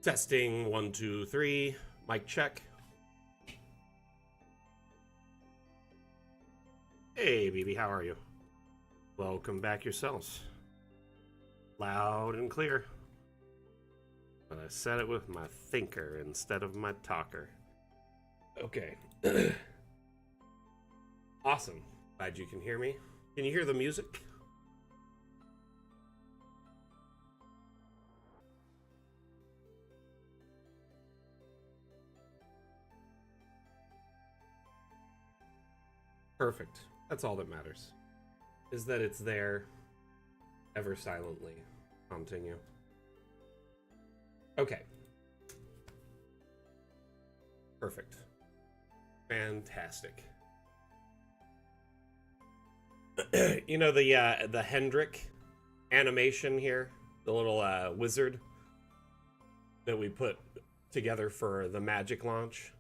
Testing 1, 2, 3. Mic check. Hey, BB, how are you? Welcome back yourselves. Loud and clear. But I said it with my thinker instead of my talker. Okay. Awesome. Glad you can hear me. Can you hear the music? Perfect. That's all that matters. Is that it's there, ever silently, haunting you. Okay. Perfect. Fantastic. You know the Hendrick animation here, the little wizard that we put together for the Magic launch.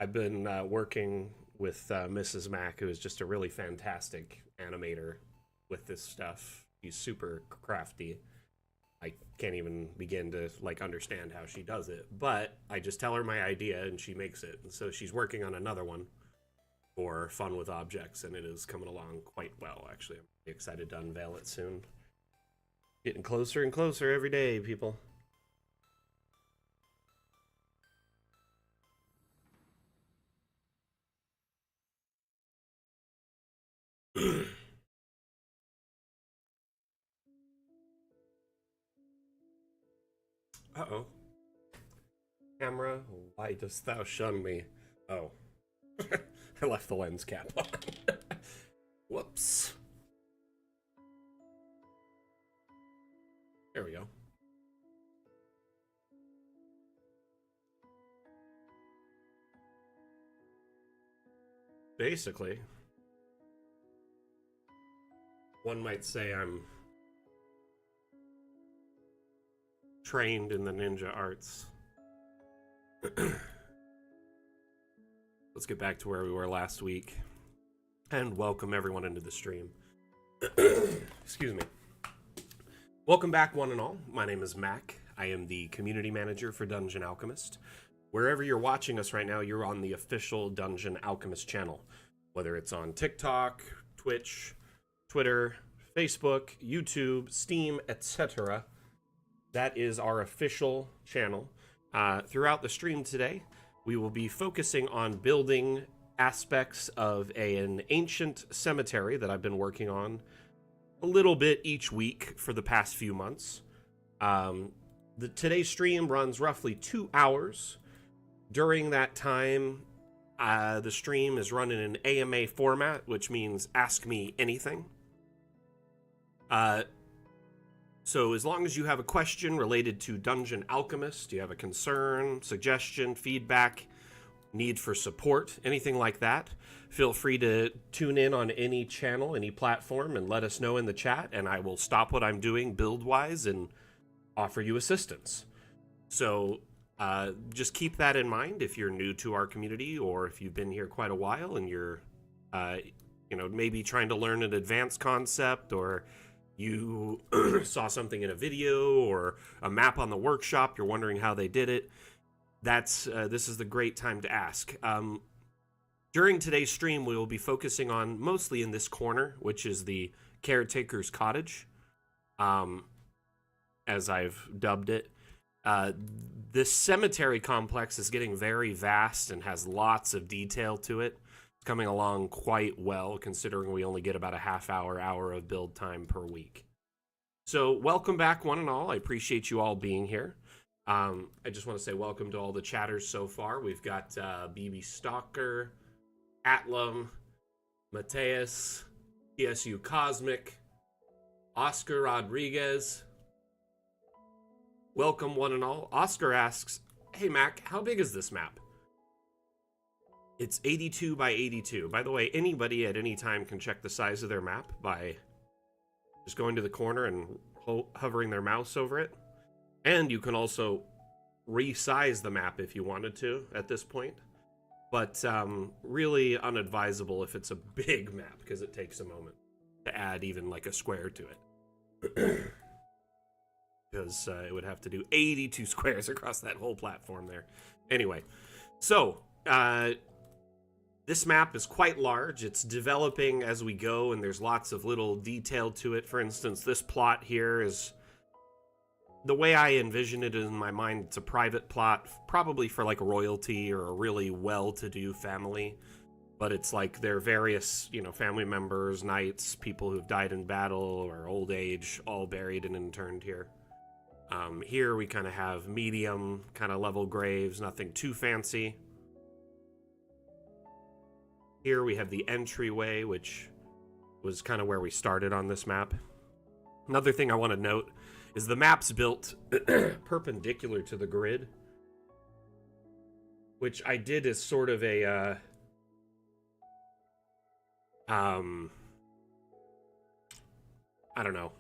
I've been working with Mrs. Mac, who is just a really fantastic animator with this stuff. She's super crafty. I can't even begin to understand how she does it, but I just tell her my idea and she makes it. And so she's working on another one for Fun with Objects, and it is coming along quite well, actually. I'm really excited to unveil it soon. Getting closer and closer every day, people. Uh-oh. Camera, why dost thou shun me? Oh. I left the lens cap on. Whoops. There we go. Basically, one might say I'm trained in the ninja arts. Let's get back to where we were last week and welcome everyone into the stream. Excuse me. Welcome back, one and all. My name is Mac. I am the community manager for Dungeon Alchemist. Wherever you're watching us right now, you're on the official Dungeon Alchemist channel. Whether it's on TikTok, Twitch, Twitter, Facebook, YouTube, Steam, etc. That is our official channel. Throughout the stream today, we will be focusing on building aspects of an ancient cemetery that I've been working on a little bit each week for the past few months. Today's stream runs roughly 2 hours. During that time, the stream is run in an AMA format, which means Ask Me Anything. So as long as you have a question related to Dungeon Alchemist, you have a concern, suggestion, feedback, need for support, anything like that, feel free to tune in on any channel, any platform, and let us know in the chat, and I will stop what I'm doing build-wise and offer you assistance. So just keep that in mind if you're new to our community, or if you've been here quite a while and you're maybe trying to learn an advanced concept, or you saw something in a video or a map on the workshop, you're wondering how they did it. This is the great time to ask. During today's stream, we will be focusing on mostly in this corner, which is the caretaker's cottage, as I've dubbed it. This cemetery complex is getting very vast and has lots of detail to it. It's coming along quite well, considering we only get about a hour of build time per week. So welcome back, one and all. I appreciate you all being here. I just want to say welcome to all the chatters so far. We've got BB Stalker, Atlum, Mateus, TSU Cosmic, Oscar Rodriguez. Welcome, one and all. Oscar asks, hey Mac, how big is this map? It's 82 by 82. By the way, anybody at any time can check the size of their map by just going to the corner and hovering their mouse over it. And you can also resize the map if you wanted to at this point. But really unadvisable if it's a big map, because it takes a moment to add even like a square to it. because it would have to do 82 squares across that whole platform there. Anyway, so this map is quite large. It's developing as we go, and there's lots of little detail to it. For instance, this plot here is, the way I envision it in my mind, it's a private plot, probably for like royalty or a really well-to-do family. But it's like their various, family members, knights, people who've died in battle or old age, all buried and interned here. Here we kind of have medium kind of level graves, nothing too fancy. Here we have the entryway, which was kind of where we started on this map. Another thing I want to note is the map's built perpendicular to the grid, which I did as sort of a I don't know,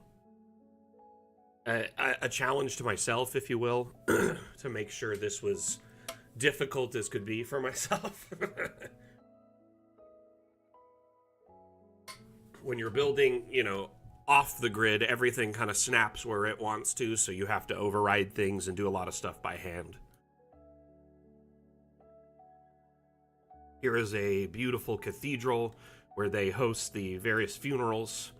a challenge to myself, if you will, to make sure this was difficult as could be for myself. When you're building, off the grid, everything kind of snaps where it wants to, so you have to override things and do a lot of stuff by hand. Here is a beautiful cathedral where they host the various funerals.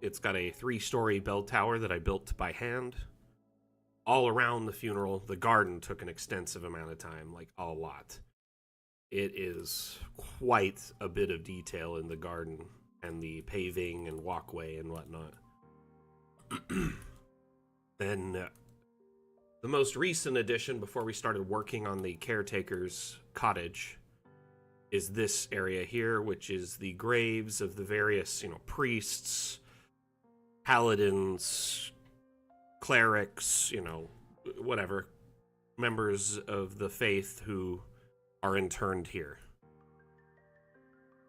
It's got a 3-story bell tower that I built by hand. All around the funeral, the garden took an extensive amount of time, like a lot. It is quite a bit of detail in the garden and the paving and walkway and whatnot. Then the most recent addition before we started working on the caretaker's cottage is this area here, which is the graves of the various, priests, paladins, clerics, whatever, members of the faith who are interned here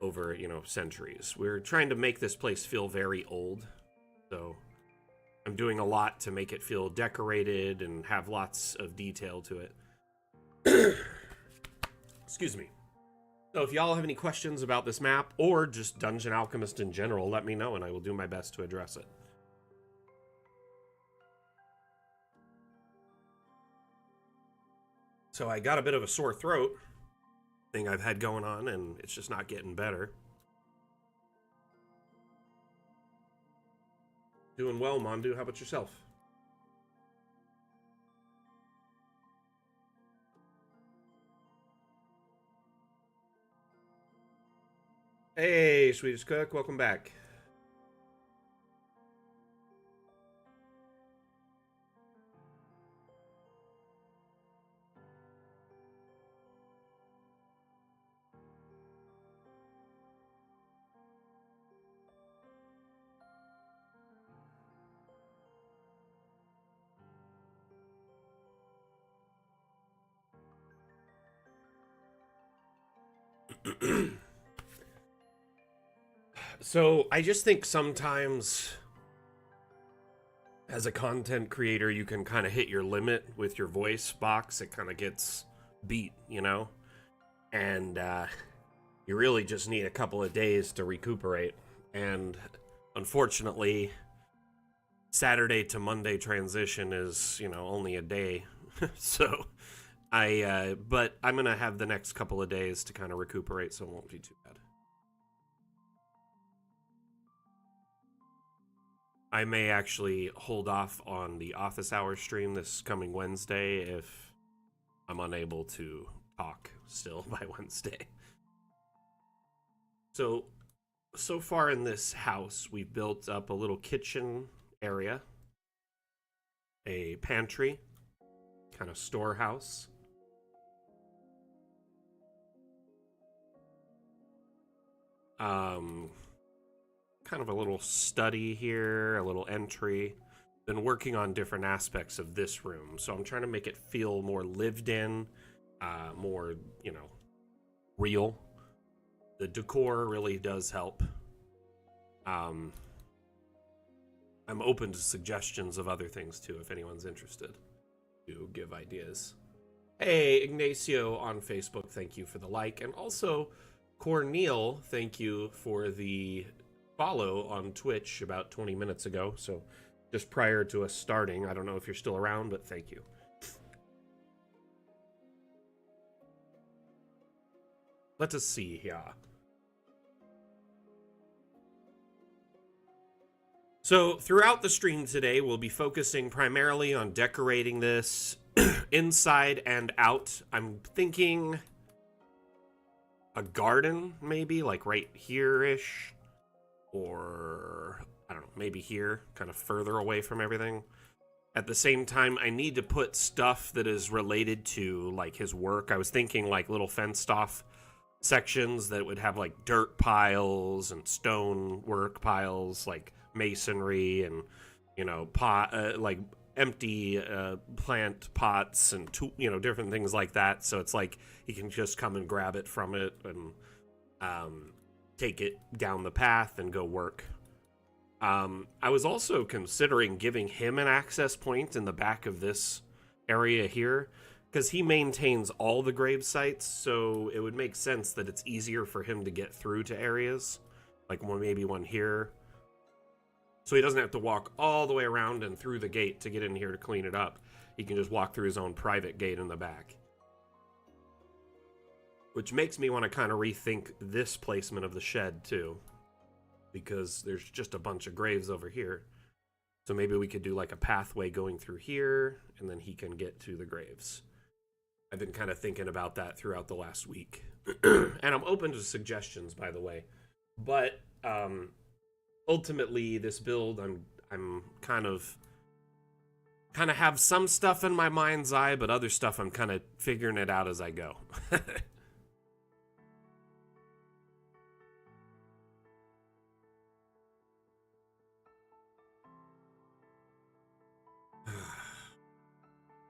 over, centuries. We're trying to make this place feel very old, so I'm doing a lot to make it feel decorated and have lots of detail to it. Excuse me. So if y'all have any questions about this map, or just Dungeon Alchemist in general, let me know and I will do my best to address it. So I got a bit of a sore throat thing I've had going on, and it's just not getting better. Doing well, Mondu. How about yourself? Hey, Swedish Cook, welcome back. So I just think sometimes as a content creator, you can kind of hit your limit with your voice box. It kind of gets beat, and you really just need a couple of days to recuperate. And unfortunately, Saturday to Monday transition is, only a day. So but I'm going to have the next couple of days to kind of recuperate, so it won't be too bad. I may actually hold off on the office hour stream this coming Wednesday if I'm unable to talk still by Wednesday. So far in this house, we've built up a little kitchen area, a pantry, kind of storehouse. Kind of a little study here, a little entry. Been working on different aspects of this room, so I'm trying to make it feel more lived in, more, real. The decor really does help. I'm open to suggestions of other things too, if anyone's interested to give ideas. Hey, Ignacio on Facebook, thank you for the like. And also, Cornel, thank you for the follow on Twitch about 20 minutes ago, so just prior to us starting. I don't know if you're still around, but thank you. Let us see here. So throughout the stream today, we'll be focusing primarily on decorating this inside and out. I'm thinking a garden, maybe, like right here-ish. Or, I don't know, maybe here, kind of further away from everything. At the same time, I need to put stuff that is related to, like, his work. I was thinking, like, little fenced-off sections that would have, like, dirt piles and stone work piles, like masonry and, you know, like empty plant pots and you know, different things like that. So it's like he can just come and grab it from it and take it down the path and go work. I was also considering giving him an access point in the back of this area here, because he maintains all the grave sites, so it would make sense that it's easier for him to get through to areas, like maybe one here. So he doesn't have to walk all the way around and through the gate to get in here to clean it up. He can just walk through his own private gate in the back. Which makes me want to kind of rethink this placement of the shed, too. Because there's just a bunch of graves over here. So maybe we could do like a pathway going through here, and then he can get to the graves. I've been kind of thinking about that throughout the last week. And I'm open to suggestions, by the way. But ultimately, this build, I'm kind of have some stuff in my mind's eye, but other stuff I'm kind of figuring it out as I go.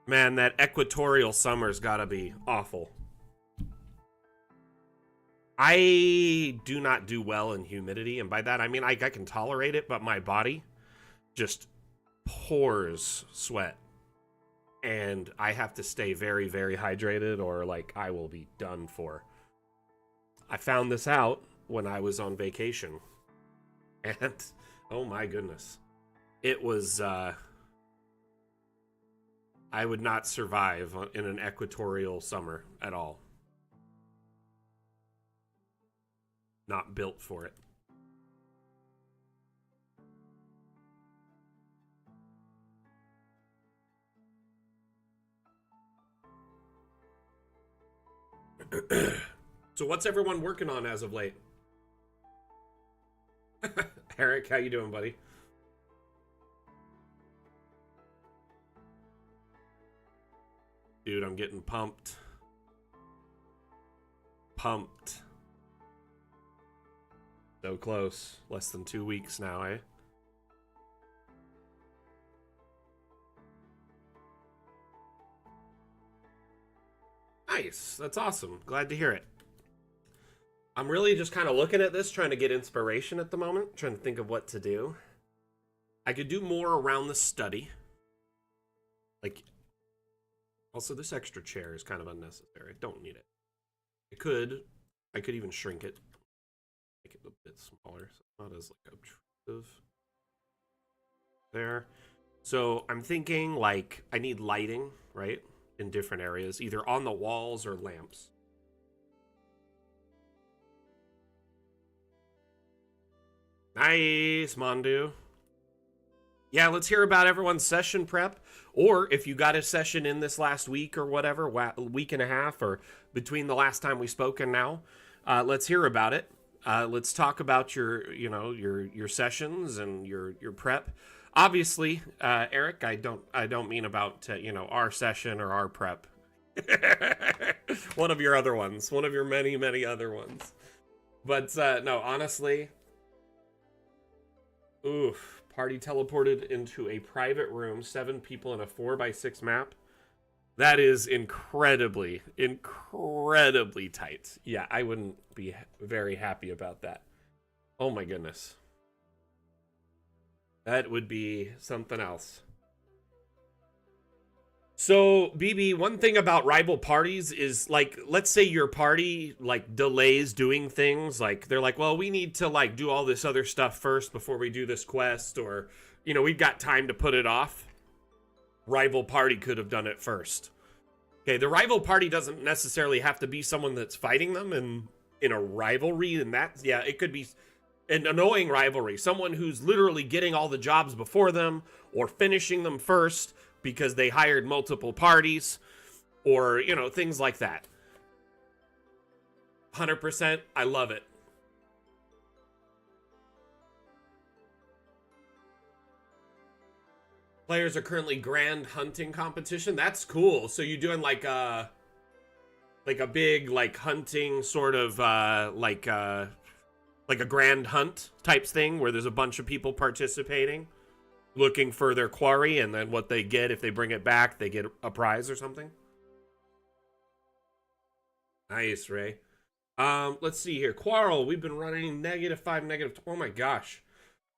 Man, that equatorial summer's gotta be awful. I do not do well in humidity, and by that I mean I can tolerate it, but my body just pours sweat. And I have to stay very, very hydrated, or like I will be done for. I found this out when I was on vacation. And, oh my goodness. It was, I would not survive in an equatorial summer at all. Not built for it. So what's everyone working on as of late? Eric, how you doing, buddy? Dude, I'm getting pumped. Pumped. So close. Less than 2 weeks now, eh? Nice. That's awesome. Glad to hear it. I'm really just kind of looking at this, trying to get inspiration at the moment, trying to think of what to do. I could do more around the study. Like, also this extra chair is kind of unnecessary. I don't need it. I could even shrink it. Make it a bit smaller, so it's not as like obtrusive. There. So I'm thinking like I need lighting, right? In different areas, either on the walls or lamps. Nice, Mondu. Yeah, let's hear about everyone's session prep. Or if you got a session in this last week or whatever, week and a half, or between the last time we spoke and now, let's hear about it. Let's talk about your sessions and your prep. Obviously, Eric, I don't mean about our session or our prep. One of your other ones, one of your many other ones. But no, honestly, oof. Party teleported into a private room, 7 people in a 4x6 map. That is incredibly tight. Yeah, I wouldn't be very happy about that. Oh my goodness. That would be something else. So, BB, one thing about rival parties is like, let's say your party like delays doing things. Like, they're like, well, we need to like do all this other stuff first before we do this quest, or, you know, we've got time to put it off. Rival party could have done it first. Okay, the rival party doesn't necessarily have to be someone that's fighting them in a rivalry, and that, yeah, it could be an annoying rivalry. Someone who's literally getting all the jobs before them or finishing them first because they hired multiple parties, or, you know, things like that. 100%, I love it. Players are currently grand hunting competition. That's cool. So you're doing like a big like hunting sort of like a grand hunt types thing where there's a bunch of people participating, looking for their quarry, and then what they get, if they bring it back, they get a prize or something. Nice, Ray. Let's see here. Quarrel, we've been running -5, -. Oh my gosh.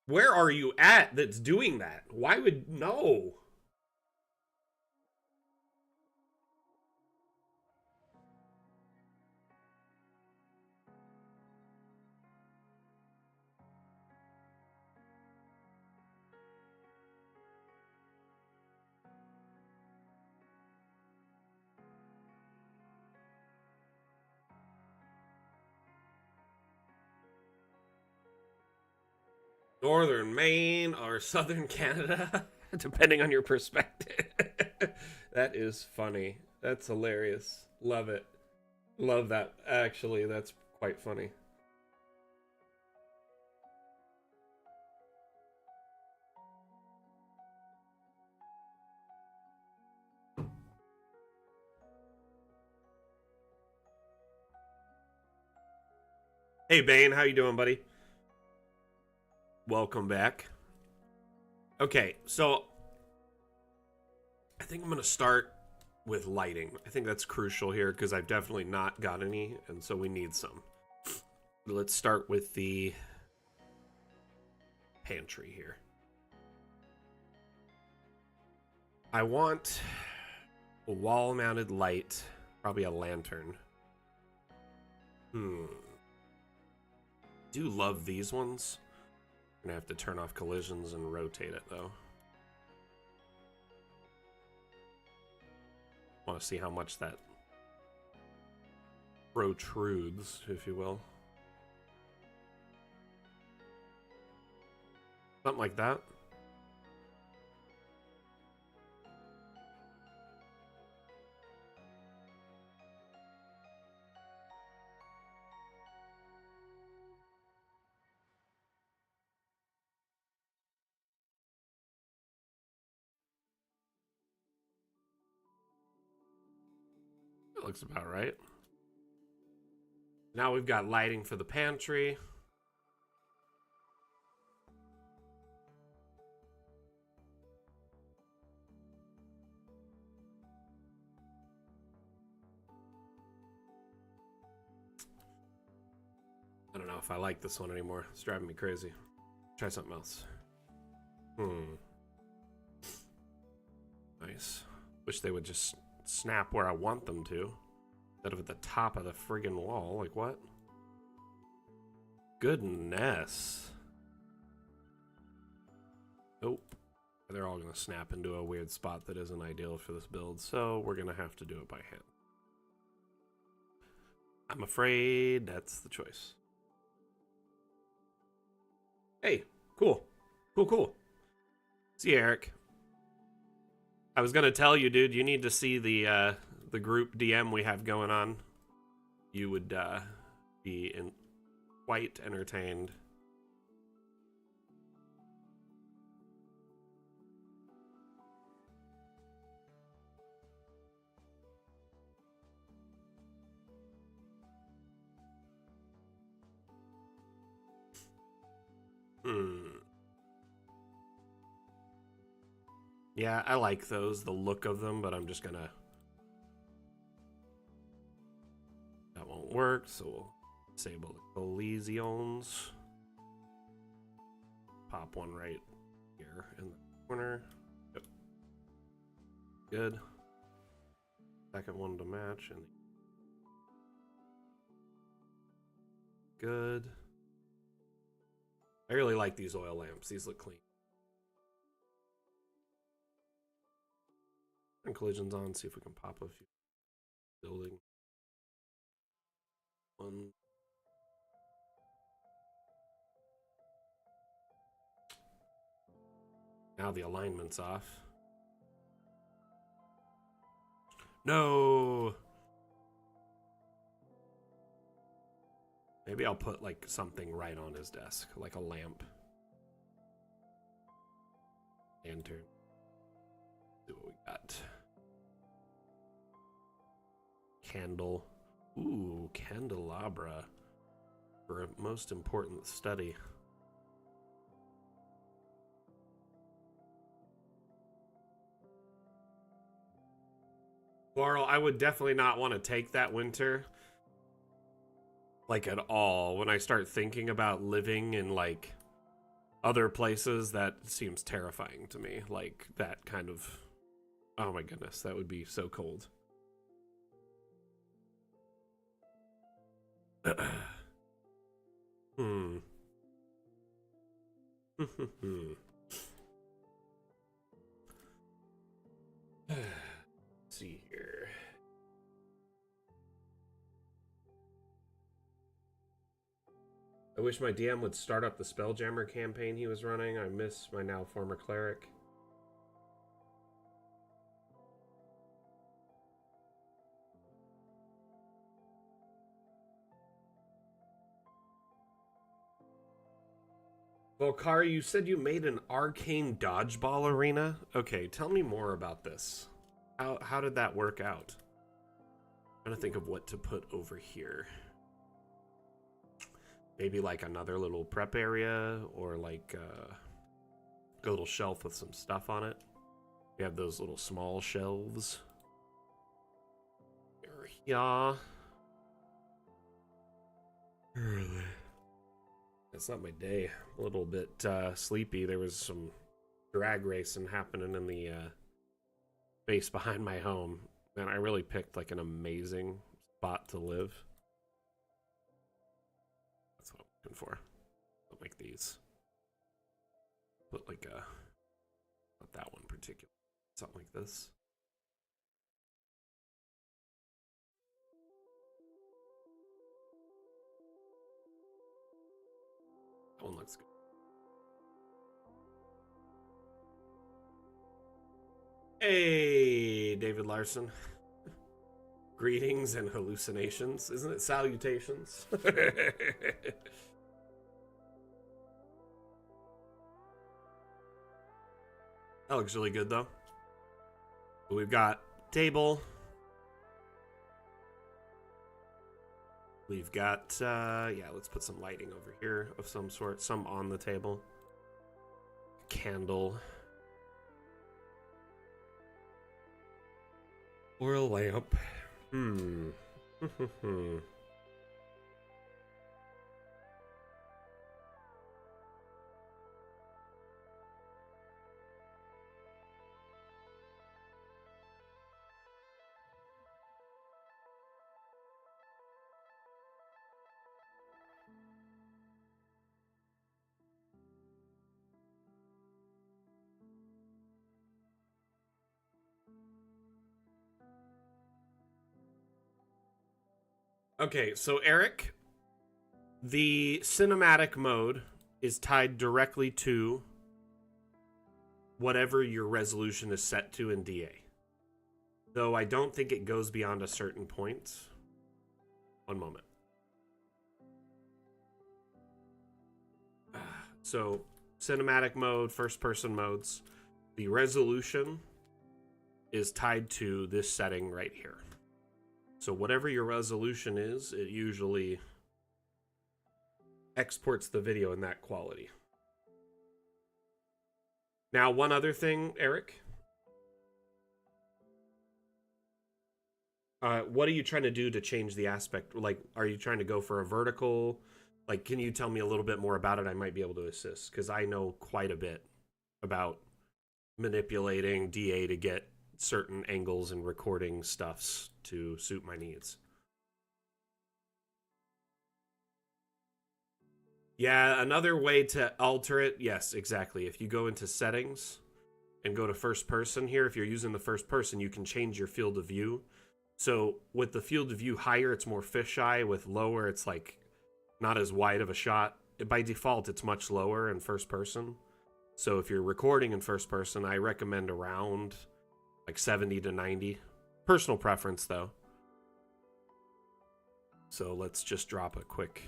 Where are you at that's doing that? Why would, no? Northern Maine or Southern Canada, depending on your perspective. That is funny. That's hilarious. Love it. Love that. Actually, that's quite funny. Hey Bane, how you doing, buddy? Welcome back. Okay, so I think I'm gonna start with lighting. I think that's crucial here because I've definitely not got any, and so we need some. Let's start with the pantry here. I want a wall-mounted light, probably a lantern. Do love these ones. I'm gonna have to turn off collisions and rotate it though. Want to see how much that protrudes, if you will. Something like that. That looks about right. Now we've got lighting for the pantry. I don't know if I like this one anymore. It's driving me crazy. Try something else. Nice. Wish they would just snap where I want them to, instead of at the top of the friggin' wall. Like, what? Goodness. Nope. They're all gonna snap into a weird spot that isn't ideal for this build, so we're gonna have to do it by hand. I'm afraid that's the choice. Hey, cool. Cool. See, Eric. I was gonna tell you, dude, you need to see the group DM we have going on. You would be quite entertained. Yeah, I like those, the look of them, but I'm just gonna... That won't work, so we'll disable the collisions. Pop one right here in the corner. Yep. Good. second one to match. And good. I really like these oil lamps. These look clean. Turn collisions on, see if we can pop a few. Building. One. Now the alignment's off. No! Maybe I'll put like something right on his desk, like a lamp. Lantern. See what we got. Candle. Ooh, candelabra. For a most important study. Laurel, I would definitely not want to take that winter. Like at all. When I start thinking about living in like other places, that seems terrifying to me. Like that kind of, oh my goodness, that would be so cold. Hmm. Let's see here. I wish my DM would start up the Spelljammer campaign he was running. I miss my now former cleric. Volkari, you said you made an arcane dodgeball arena? Okay, tell me more about this. How did that work out? I'm trying to think of what to put over here. Maybe like another little prep area, or like a little shelf with some stuff on it. We have those little small shelves. Yeah. It's not my day. A little bit sleepy. There was some drag racing happening in the base behind my home, and I really picked like an amazing spot to live. That's what I'm looking for. I'll make these. Put like a, not that one particular, something like this. That one looks good. Hey, David Larson. Greetings and hallucinations. Isn't it salutations? That looks really good, though. We've got table. We've got, yeah, let's put some lighting over here of some sort. Some on the table. Candle. Or a lamp. Okay, so Eric, the cinematic mode is tied directly to whatever your resolution is set to in DA. Though I don't think it goes beyond a certain point. One moment. So, cinematic mode, first person modes, the resolution is tied to this setting right here. So whatever your resolution is, it usually exports the video in that quality. Now, one other thing, Eric. What are you trying to do to change the aspect? Like, are you trying to go for a vertical? Like, can you tell me a little bit more about it? I might be able to assist, because I know quite a bit about manipulating DA to get certain angles and recording stuffs to suit my needs. Yeah, another way to alter it, yes, exactly. If you go into settings and go to first person here, if you're using the first person, you can change your field of view. So with the field of view higher, it's more fisheye. With lower, it's like not as wide of a shot. By default, it's much lower in first person. So if you're recording in first person, I recommend around like 70 to 90. Personal preference, though. So let's just drop a quick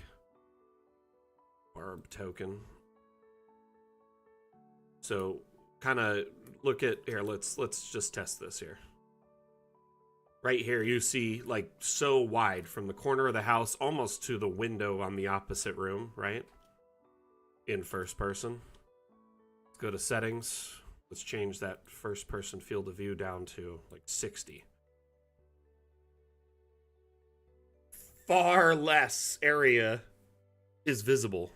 barb token. So kind of look at here. Let's just test this here. Right here, you see like so wide from the corner of the house almost to the window on the opposite room, right? In first person. Let's go to settings. Let's change that first person field of view down to like 60. Far less area is visible.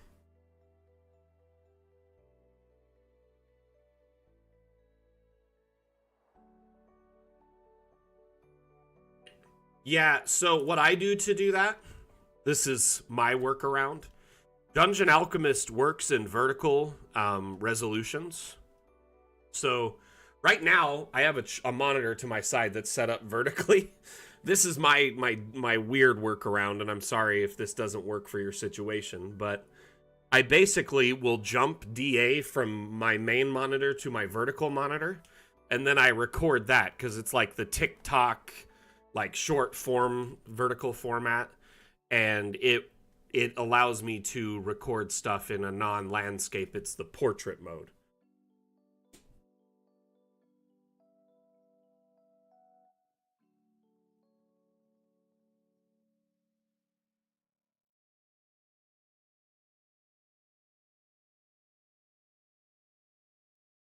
Yeah, so what I do to do that, this is my workaround. Dungeon Alchemist works in vertical resolutions. So right now, I have a monitor to my side that's set up vertically. This is my weird workaround, and I'm sorry if this doesn't work for your situation, but I basically will jump DA from my main monitor to my vertical monitor, and then I record that, because it's like the TikTok, like short form vertical format, and it allows me to record stuff in a non-landscape. It's the portrait mode.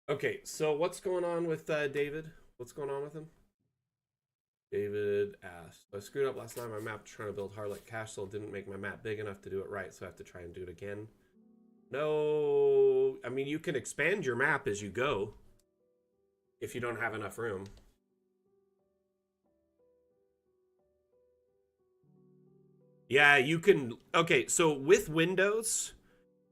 Okay, so what's going on with David? What's going on with him? David asked, I screwed up last night. My map trying to build Harlot Castle didn't make my map big enough to do it right, so I have to try and do it again. No, I mean, you can expand your map as you go if you don't have enough room. Yeah, you can. Okay, so with Windows,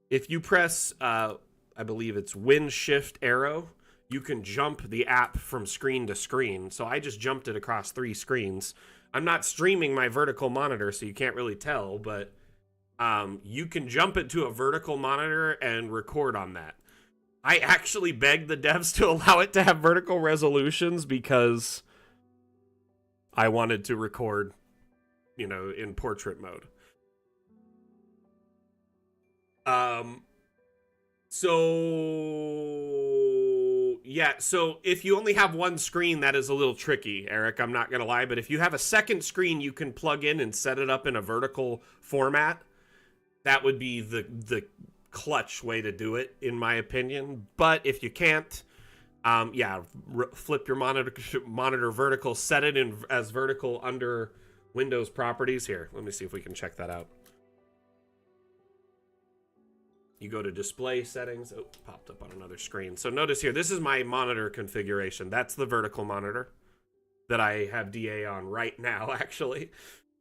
if you press, I believe it's Win Shift Arrow, you can jump the app from screen to screen. So I just jumped it across 3 screens. I'm not streaming my vertical monitor, so you can't really tell, but you can jump it to a vertical monitor and record on that. I actually begged the devs to allow it to have vertical resolutions because I wanted to record, you know, in portrait mode. So yeah, so if you only have one screen, that is a little tricky, Eric, I'm not gonna lie, but if you have a second screen you can plug in and set it up in a vertical format, that would be the clutch way to do it, in my opinion. But if you can't, yeah, flip your monitor vertical, set it in as vertical under Windows properties. Here, let me see if we can check that out. You go to display settings. Oh, popped up on another screen. So notice here, this is my monitor configuration. That's the vertical monitor that I have DA on right now, actually.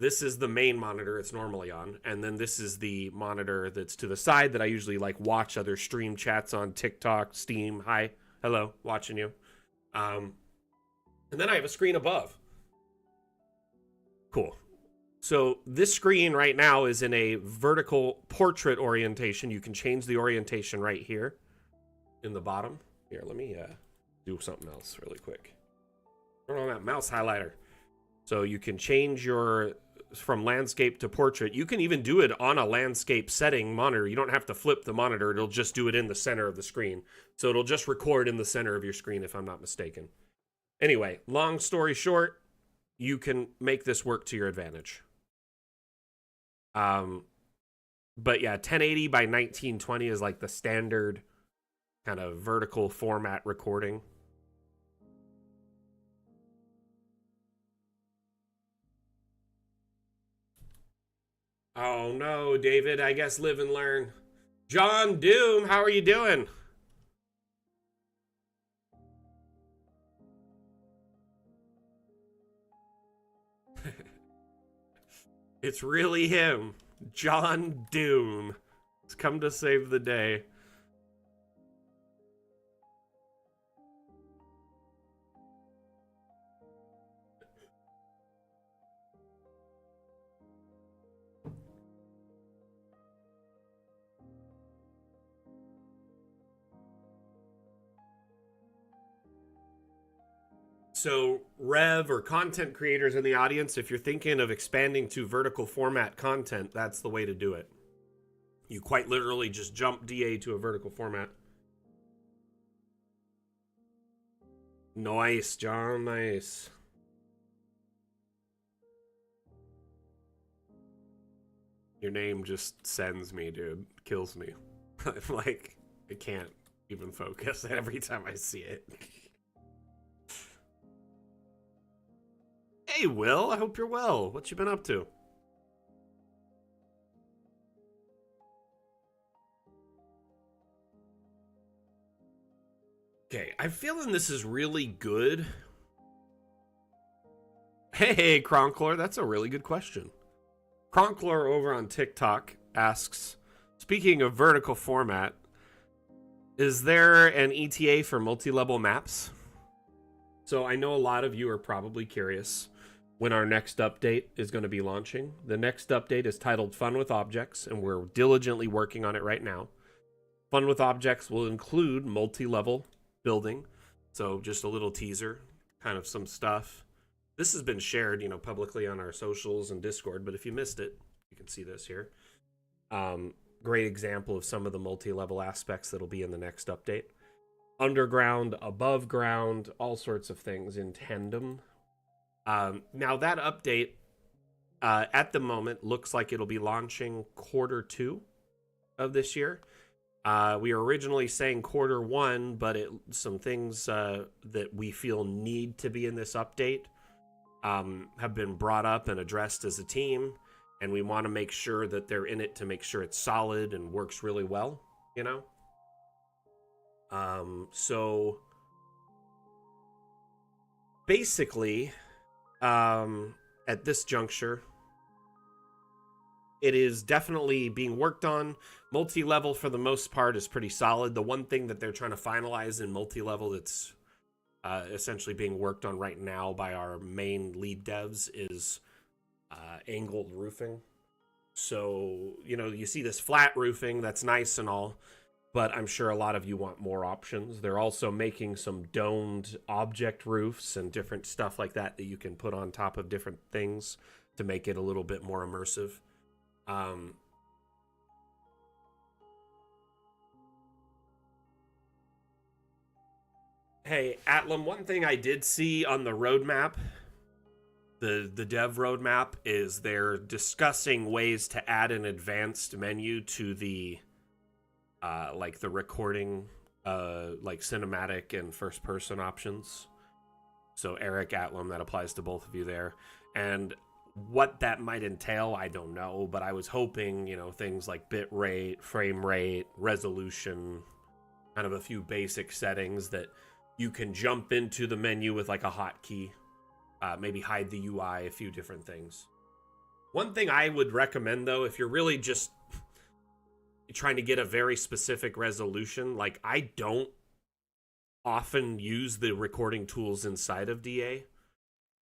This is the main monitor it's normally on. And then this is the monitor that's to the side that I usually like watch other stream chats on TikTok, Steam. Hi, hello, watching you. And then I have a screen above. Cool. So this screen right now is in a vertical portrait orientation. You can change the orientation right here in the bottom. Here, let me do something else really quick. Turn on that mouse highlighter. So you can change your from landscape to portrait. You can even do it on a landscape setting monitor. You don't have to flip the monitor. It'll just do it in the center of the screen. So it'll just record in the center of your screen, if I'm not mistaken. Anyway, long story short, you can make this work to your advantage. But yeah, 1080 by 1920 is like the standard kind of vertical format recording. Oh no, David, I guess live and learn. John Doom, how are you doing? It's really him, John Dune. He's come to save the day. So, Rev or content creators in the audience, if you're thinking of expanding to vertical format content, that's the way to do it. You quite literally just jump DA to a vertical format. Nice, John, nice. Your name just sends me, dude. Kills me. Like, I can't even focus every time I see it. Hey, Will, I hope you're well. What you been up to? Okay, I'm feeling this is really good. Hey, Cronkler, that's a really good question. Cronkler over on TikTok asks, speaking of vertical format, is there an ETA for multi-level maps? So I know a lot of you are probably curious when our next update is going to be launching. The next update is titled Fun with Objects, and we're diligently working on it right now. Fun with Objects will include multi-level building. So just a little teaser, kind of some stuff. This has been shared, publicly on our socials and Discord, but if you missed it, you can see this here. Great example of some of the multi-level aspects that'll be in the next update. Underground, above ground, all sorts of things in tandem. Now that update, at the moment, looks like it'll be launching Q2 of this year. We were originally saying Q1, but some things that we feel need to be in this update have been brought up and addressed as a team, and we want to make sure that they're in it to make sure it's solid and works really well, So basically, at this juncture, it is definitely being worked on. Multi-level, for the most part, is pretty solid. The one thing that they're trying to finalize in multi-level that's essentially being worked on right now by our main lead devs is angled roofing. So, you see this flat roofing, that's nice and all, but I'm sure a lot of you want more options. They're also making some domed object roofs and different stuff like that you can put on top of different things to make it a little bit more immersive. Hey, Atlam, one thing I did see on the roadmap, the dev roadmap, is they're discussing ways to add an advanced menu to the like the recording, like cinematic and first person options. So Eric, Atlam, that applies to both of you there. And what that might entail, I don't know, but I was hoping, things like bit rate, frame rate, resolution, kind of a few basic settings that you can jump into the menu with like a hotkey, maybe hide the UI, a few different things. One thing I would recommend, though, if you're really just trying to get a very specific resolution, like I don't often use the recording tools inside of DA.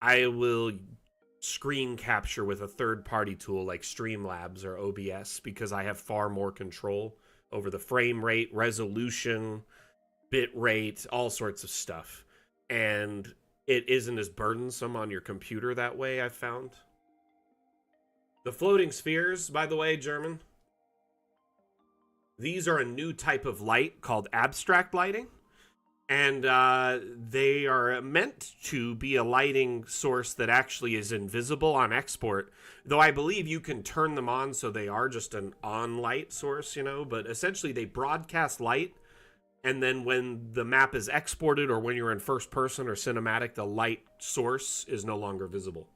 I will screen capture with a third-party tool like Streamlabs or OBS because I have far more control over the frame rate, resolution, bit rate, all sorts of stuff. And it isn't as burdensome on your computer that way, I've found. The floating spheres, by the way, German, these are a new type of light called abstract lighting. And they are meant to be a lighting source that actually is invisible on export. Though I believe you can turn them on so they are just an on light source, but essentially they broadcast light. And then when the map is exported or when you're in first person or cinematic, the light source is no longer visible.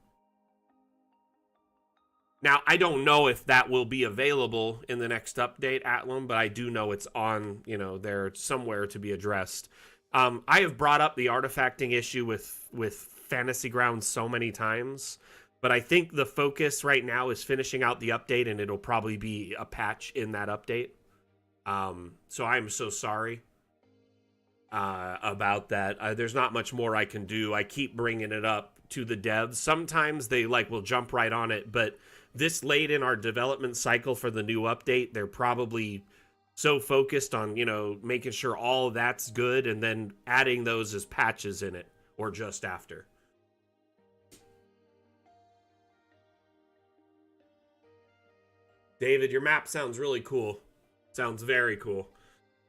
Now, I don't know if that will be available in the next update, Atlam, but I do know it's on, there somewhere to be addressed. I have brought up the artifacting issue with Fantasy Grounds so many times. But I think the focus right now is finishing out the update, and it'll probably be a patch in that update. So I'm so sorry about that. There's not much more I can do. I keep bringing it up to the devs. Sometimes they will jump right on it, but this late in our development cycle for the new update, they're probably so focused on, making sure all that's good and then adding those as patches in it or just after. David, your map sounds really cool. Sounds very cool.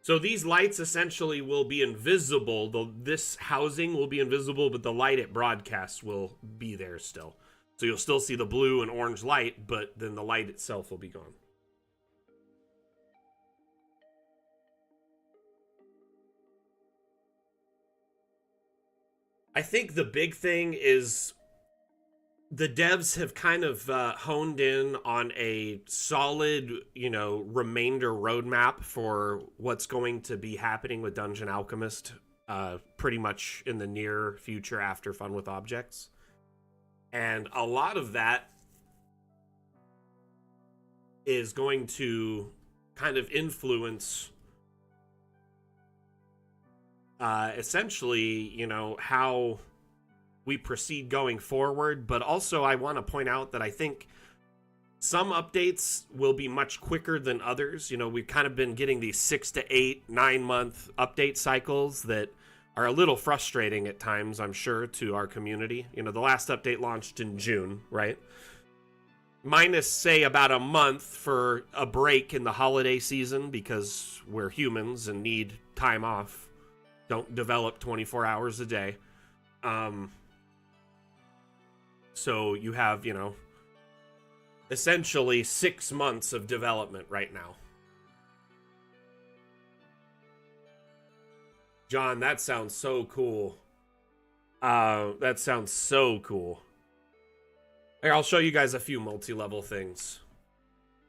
So these lights essentially will be invisible. This housing will be invisible, but the light it broadcasts will be there still. So you'll still see the blue and orange light, but then the light itself will be gone. I think the big thing is the devs have kind of honed in on a solid, remainder roadmap for what's going to be happening with Dungeon Alchemist pretty much in the near future after Fun with Objects. And a lot of that is going to kind of influence essentially, how we proceed going forward. But also I want to point out that I think some updates will be much quicker than others. We've kind of been getting these 6 to 8, 9 month update cycles that are a little frustrating at times, I'm sure, to our community. The last update launched in June, right? Minus, say, about a month for a break in the holiday season because we're humans and need time off. Don't develop 24 hours a day. So you have, essentially 6 months of development right now. John, that sounds so cool. That sounds so cool. Here, I'll show you guys a few multi-level things.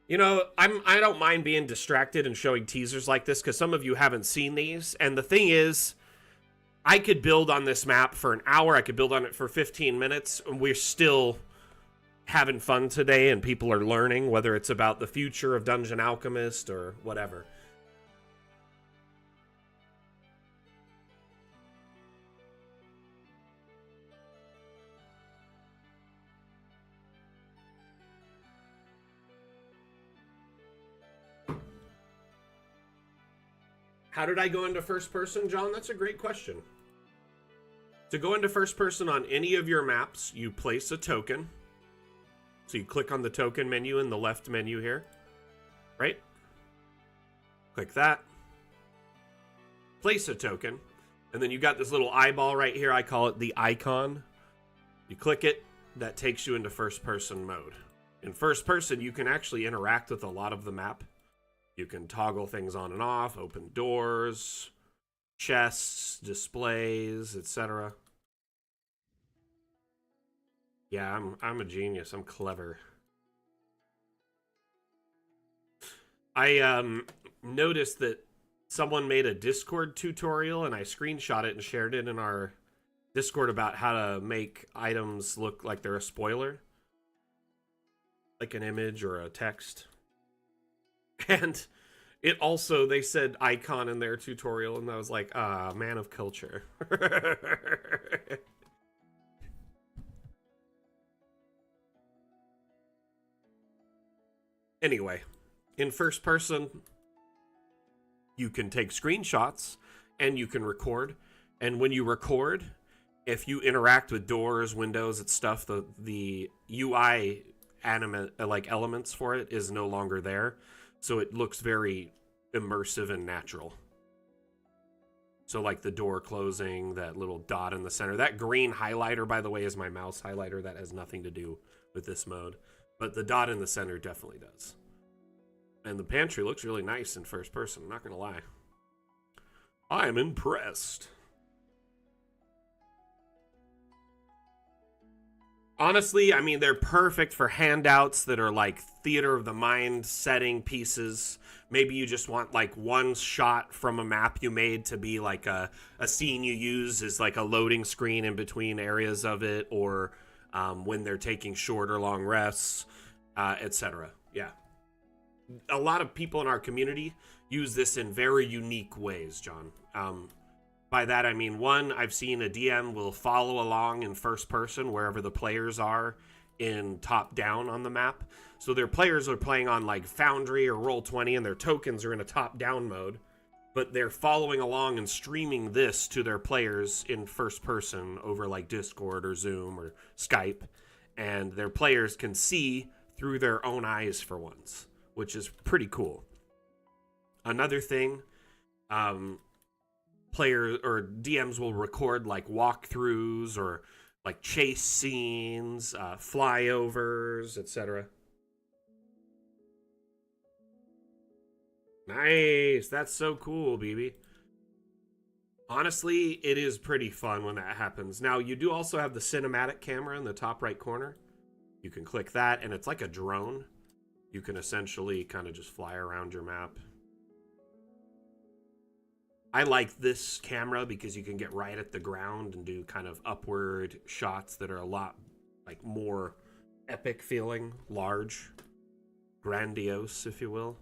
I don't mind being distracted and showing teasers like this because some of you haven't seen these. And the thing is, I could build on this map for an hour. I could build on it for 15 minutes. And we're still having fun today and people are learning, whether it's about the future of Dungeon Alchemist or whatever. How did I go into first person, John? That's a great question. To go into first person on any of your maps, you place a token. So you click on the token menu in the left menu here, right? Click that. Place a token. And then you got this little eyeball right here. I call it the icon. You click it. That takes you into first person mode. In first person, you can actually interact with a lot of the map. You can toggle things on and off, open doors, chests, displays, etc. Yeah, I'm a genius. I'm clever. I noticed that someone made a Discord tutorial and I screenshot it and shared it in our Discord about how to make items look like they're a spoiler. Like an image or a text. And it also, they said icon in their tutorial, and I was like, man of culture. Anyway, in first person, you can take screenshots and you can record. And when you record, if you interact with doors, windows, and stuff, the UI elements for it is no longer there. So it looks very immersive and natural. So like the door closing, that little dot in the center. That green highlighter, by the way, is my mouse highlighter. That has nothing to do with this mode. But the dot in the center definitely does. And the pantry looks really nice in first person, I'm not going to lie. I'm impressed. Honestly, I mean, they're perfect for handouts that are like theater of the mind setting pieces. Maybe you just want like one shot from a map you made to be like a scene you use as like a loading screen in between areas of it, or when they're taking short or long rests, etc. Yeah. A lot of people in our community use this in very unique ways, John. By that I mean, one, I've seen a DM will follow along in first person wherever the players are in top down on the map. So their players are playing on like Foundry or Roll20 and their tokens are in a top down mode, but they're following along and streaming this to their players in first person over like Discord or Zoom or Skype, and their players can see through their own eyes for once, which is pretty cool. Another thing, players or DMs will record like walkthroughs or like chase scenes, flyovers, etc. Nice. That's so cool, BB. Honestly, it is pretty fun when that happens. Now, you do also have the cinematic camera in the top right corner. You can click that, and it's like a drone. You can essentially kind of just fly around your map. I like this camera because you can get right at the ground and do kind of upward shots that are a lot like more epic feeling, large, grandiose, if you will.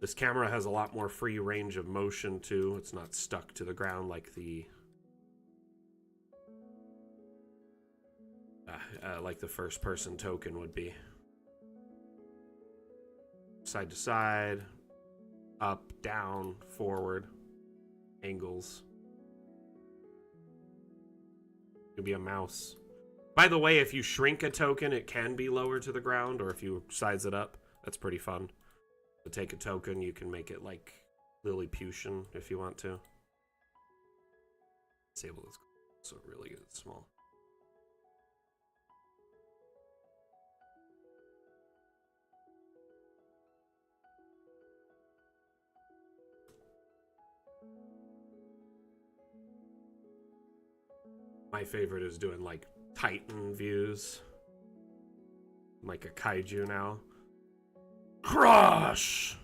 This camera has a lot more free range of motion too. It's not stuck to the ground like the first person token would be. Side to side, up, down, forward, angles. Could be a mouse. By the way, if you shrink a token, it can be lower to the ground, or if you size it up, that's pretty fun. To take a token, you can make it like Lilliputian if you want to. Disable this so it really gets small. My favorite is doing like Titan views. I'm like a kaiju now. Crush!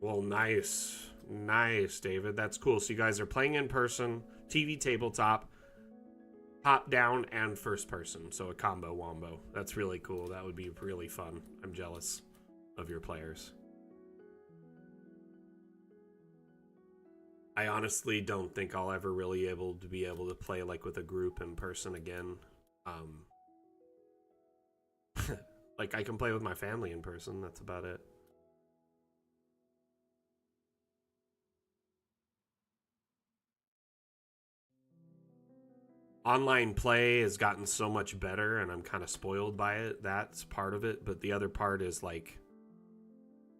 Well, nice. Nice, David. That's cool. So you guys are playing in person, TV tabletop, top down, and first person. So a combo wombo. That's really cool. That would be really fun. I'm jealous of your players. I honestly don't think I'll ever really be able to play like with a group in person again. Like I can play with my family in person. That's about it. Online play has gotten so much better and I'm kind of spoiled by it. That's part of it. But the other part is like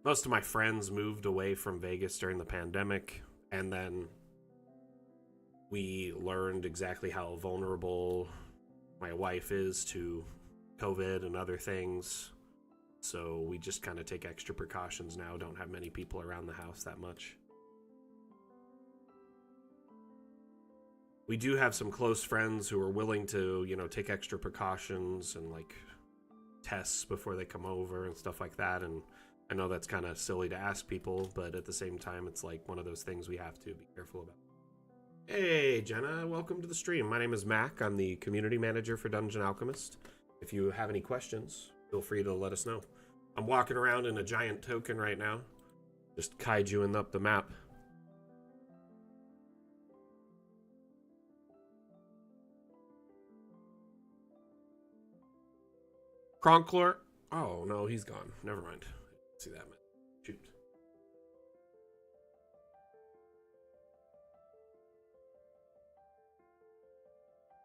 most of my friends moved away from Vegas during the pandemic. And then we learned exactly how vulnerable my wife is to COVID and other things. So we just kind of take extra precautions now. Don't have many people around the house that much. We do have some close friends who are willing to, you know, take extra precautions and like tests before they come over and stuff like that. And I know that's kind of silly to ask people, but at the same time, it's like one of those things we have to be careful about. Hey, Jenna, welcome to the stream. My name is Mac. I'm the community manager for Dungeon Alchemist. If you have any questions, feel free to let us know. I'm walking around in a giant token right now, just kaijuing up the map. Cronkler? Oh, no, he's gone. Never mind. See that, man. Shoot.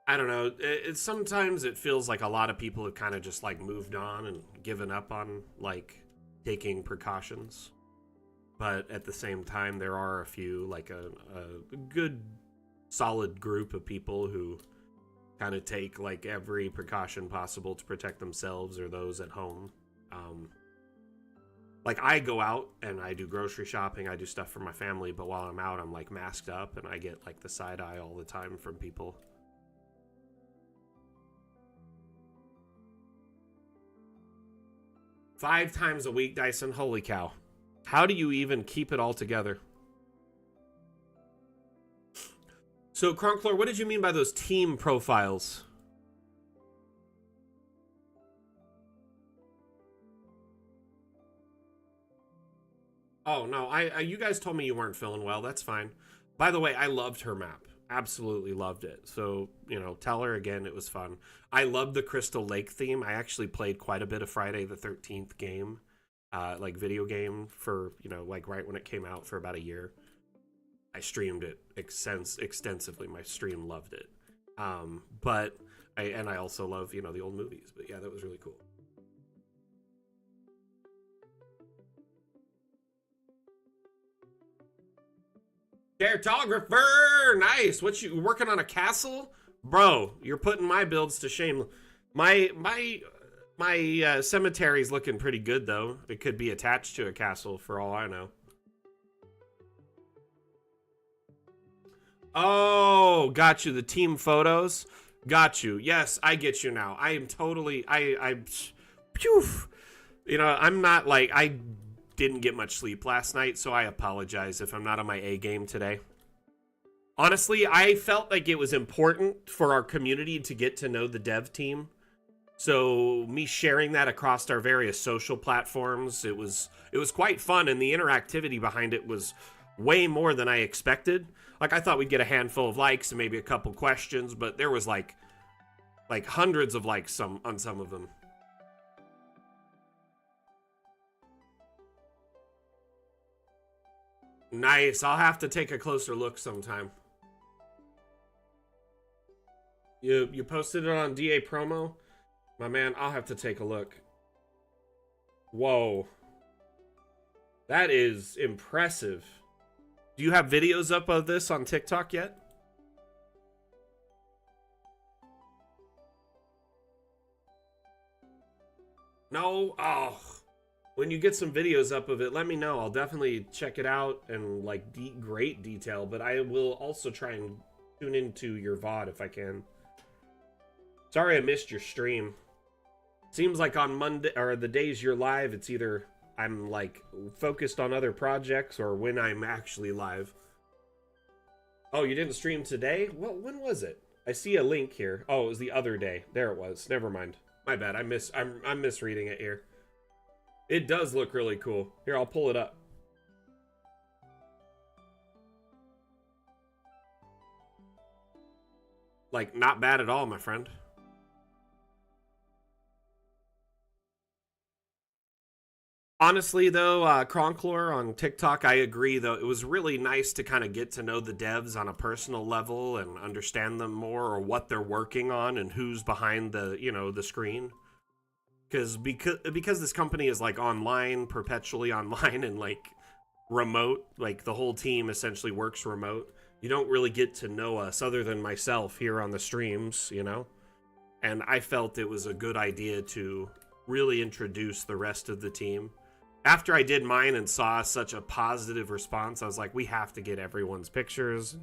I don't know. Sometimes it feels like a lot of people have kind of just like moved on and given up on like taking precautions. But at the same time, there are a few, like a good solid group of people who kind of take like every precaution possible to protect themselves or those at home. Like I go out and I do grocery shopping, I do stuff for my family, but while I'm out, I'm like masked up and I get like the side eye all the time from people. Five times a week, Dyson. Holy cow. How do you even keep it all together? So, Cronclore, what did you mean by those team profiles? Oh, no, you guys told me you weren't feeling well. That's fine. By the way, I loved her map. Absolutely loved it. So, tell her again it was fun. I loved the Crystal Lake theme. I actually played quite a bit of Friday the 13th game, like video game for, like right when it came out for about a year. I streamed it extensively. My stream loved it. But I also love, the old movies. But yeah, that was really cool. Cartographer, nice. What you working on a castle, bro? You're putting my builds to shame. My cemetery's looking pretty good though. It could be attached to a castle for all I know. Oh, got you. The team photos, got you. Yes, I get you now. I am totally. Phew. I'm not like I didn't get much sleep last night, so I apologize if I'm not on my A game today. Honestly, I felt like it was important for our community to get to know the dev team. So me sharing that across our various social platforms, it was quite fun, and the interactivity behind it was way more than I expected. Like I thought we'd get a handful of likes and maybe a couple questions, but there was like hundreds of likes on some of them. Nice. I'll have to take a closer look sometime. You posted it on DA promo? My man, I'll have to take a look. Whoa. That is impressive. Do you have videos up of this on TikTok yet? No? Oh. When you get some videos up of it, let me know. I'll definitely check it out and like great detail, but I will also try and tune into your VOD if I can. Sorry I missed your stream. Seems like on Monday or the days you're live, it's either I'm like focused on other projects or when I'm actually live. Oh, you didn't stream today? Well, when was it? I see a link here. Oh, it was the other day. There it was. Never mind. My bad. I'm misreading it here. It does look really cool. Here, I'll pull it up. Like, not bad at all, my friend. Honestly, though, Cronclore on TikTok, I agree, though. It was really nice to kind of get to know the devs on a personal level and understand them more or what they're working on and who's behind the, the screen. Because this company is, like, online, perpetually online and, like, remote, like, the whole team essentially works remote. You don't really get to know us other than myself here on the streams, And I felt it was a good idea to really introduce the rest of the team. After I did mine and saw such a positive response, I was like, we have to get everyone's pictures,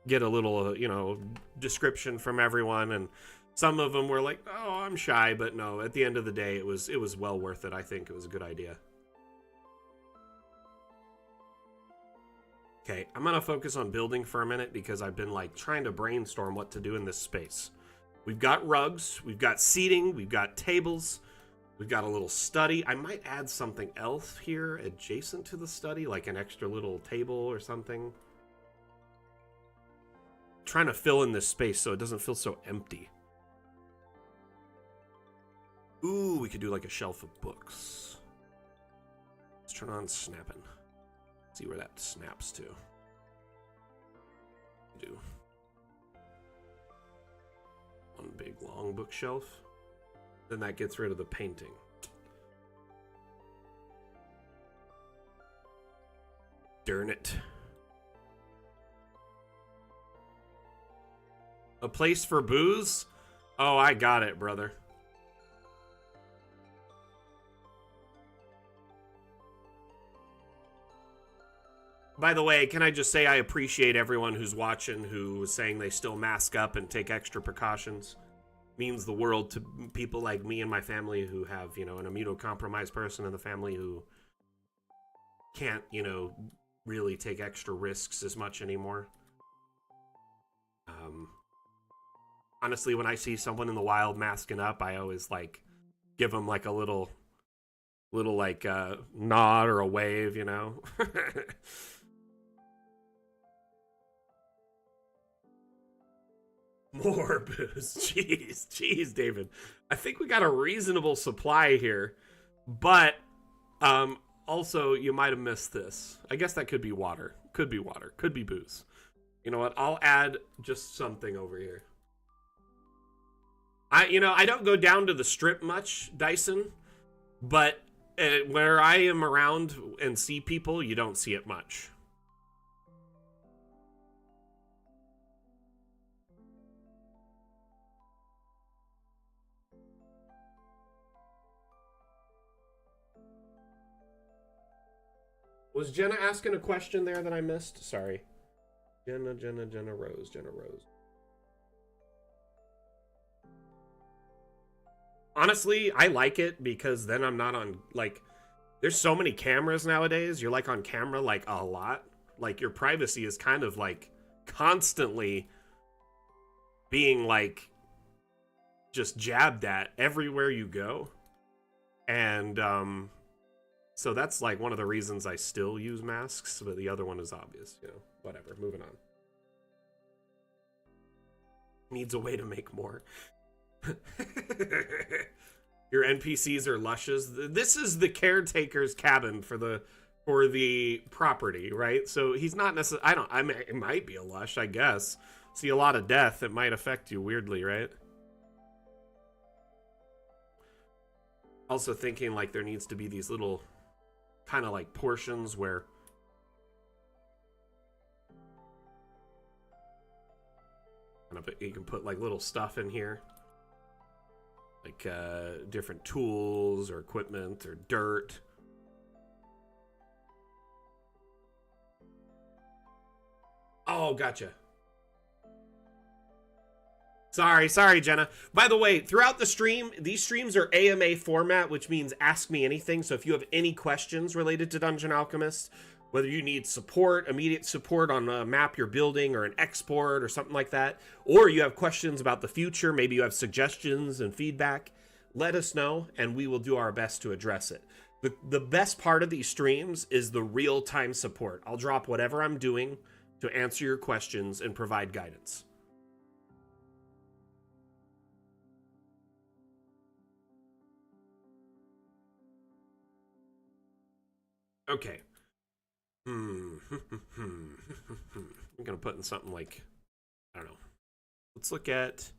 get a little, description from everyone. And some of them were like, oh, I'm shy. But no, at the end of the day, it was well worth it. I think it was a good idea. Okay, I'm going to focus on building for a minute because I've been like trying to brainstorm what to do in this space. We've got rugs, we've got seating, we've got tables. We've got a little study. I might add something else here adjacent to the study, like an extra little table or something. I'm trying to fill in this space so it doesn't feel so empty. Ooh, we could do like a shelf of books. Let's turn on snapping. See where that snaps to. Do one big long bookshelf. Then that gets rid of the painting. Darn it. A place for booze? Oh, I got it, brother. By the way, can I just say I appreciate everyone who's watching who is saying they still mask up and take extra precautions. Means the world to people like me and my family who have, an immunocompromised person in the family who can't, really take extra risks as much anymore. Um, honestly, when I see someone in the wild masking up, I always like give them like a little like nod or a wave, you know. More booze. Jeez, David. I think we got a reasonable supply here, but also you might have missed this. I guess that could be water. Could be water. Could be booze. You know what? I'll add just something over here. I don't go down to the strip much, Dyson, but where I am around and see people, you don't see it much. Was Jenna asking a question there that I missed? Sorry. Jenna Rose. Honestly, I like it because then I'm not on, like, there's so many cameras nowadays. You're, like, on camera, like, a lot. Like, your privacy is kind of, like, constantly being, like, just jabbed at everywhere you go. And, so that's, like, one of the reasons I still use masks, but the other one is obvious, you know. Whatever, moving on. Needs a way to make more. Your NPCs are lushes. This is the caretaker's cabin for the property, right? So he's not necessarily. It might be a lush, I guess. See a lot of death. It might affect you weirdly, right? Also thinking like there needs to be these little kind of like portions where you can put like little stuff in here. Like different tools or equipment or dirt. Oh, gotcha. Sorry, Jenna. By the way, throughout the stream, these streams are AMA format, which means ask me anything. So if you have any questions related to Dungeon Alchemist, whether you need support, immediate support on a map you're building or an export or something like that, or you have questions about the future, maybe you have suggestions and feedback, let us know and we will do our best to address it. The best part of these streams is the real-time support. I'll drop whatever I'm doing to answer your questions and provide guidance. Okay. I'm gonna put in something like, I don't know. Let's look at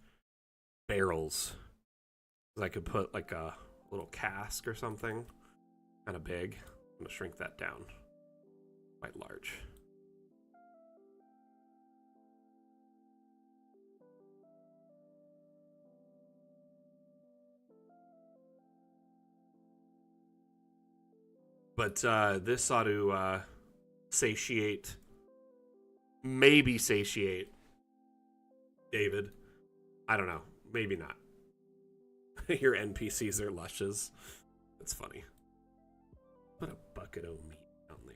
barrels. I could put like a little cask or something. Kind of big. I'm gonna shrink that down. Quite large. But this ought to satiate, maybe satiate David. I don't know. Maybe not. Your NPCs are lushes. That's funny. Put a bucket of meat down there.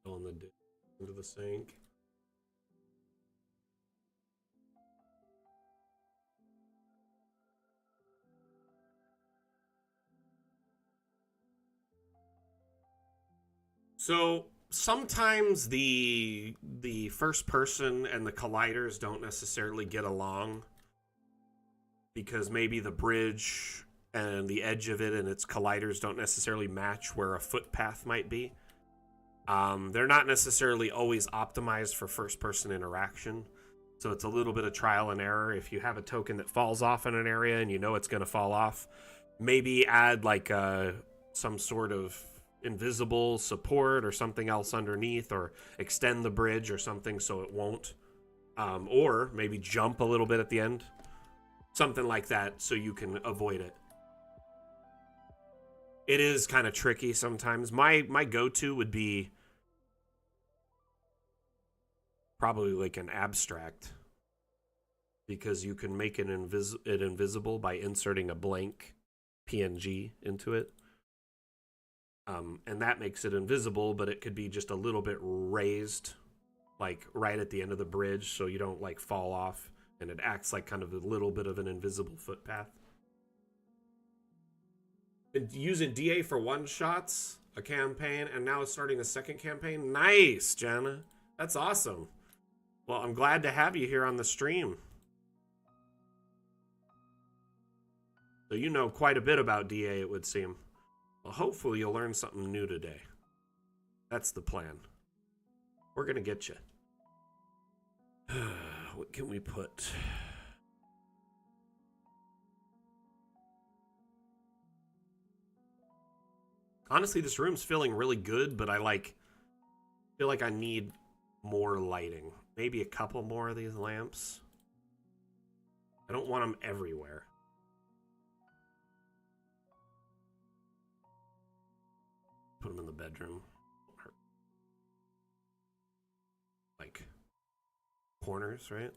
On the into the sink. So sometimes the first person and the colliders don't necessarily get along because maybe the bridge and the edge of it and its colliders don't necessarily match where a footpath might be. They're not necessarily always optimized for first-person interaction, so it's a little bit of trial and error. If you have a token that falls off in an area and you know it's going to fall off, maybe add like some sort of invisible support or something else underneath, or extend the bridge or something so it won't. Or maybe jump a little bit at the end. something like that so you can avoid it. It is kind of tricky sometimes. My go-to would be probably like an abstract, because you can make it invisible by inserting a blank PNG into it. And that makes it invisible, but it could be just a little bit raised, like right at the end of the bridge, so you don't like fall off, and it acts like kind of a little bit of an invisible footpath. Been using DA for one-shots, a campaign, and now starting a second campaign. Nice, Jenna. That's awesome. Well, I'm glad to have you here on the stream. So you know quite a bit about DA, it would seem. Well, hopefully you'll learn something new today. That's the plan. We're going to get you. What can we put? Honestly, this room's feeling really good, but I feel like I need more lighting. Maybe a couple more of these lamps. I don't want them everywhere. Put them in the bedroom. Like corners, right?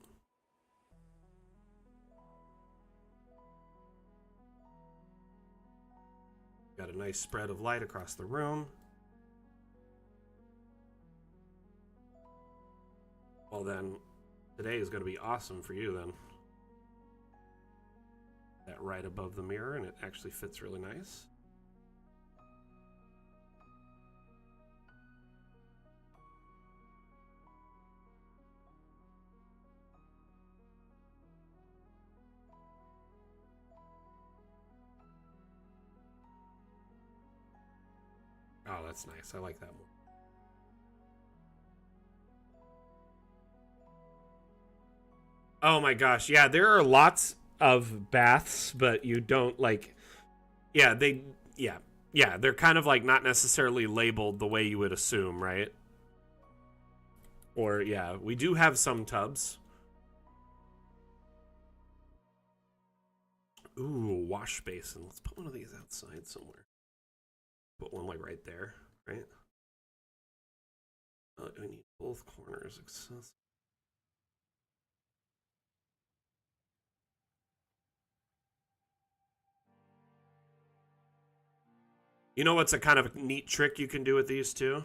Got a nice spread of light across the room. Well then, today is going to be awesome for you then. That right above the mirror, and it actually fits really nice. Oh, that's nice. I like that one. Oh my gosh. Yeah, there are lots of baths, but you don't like, yeah, they're kind of like not necessarily labeled the way you would assume, right? Or yeah, we do have some tubs. Ooh, wash basin. Let's put one of these outside somewhere. Put one like right there, right? We need both corners accessible. You know what's a kind of neat trick you can do with these two?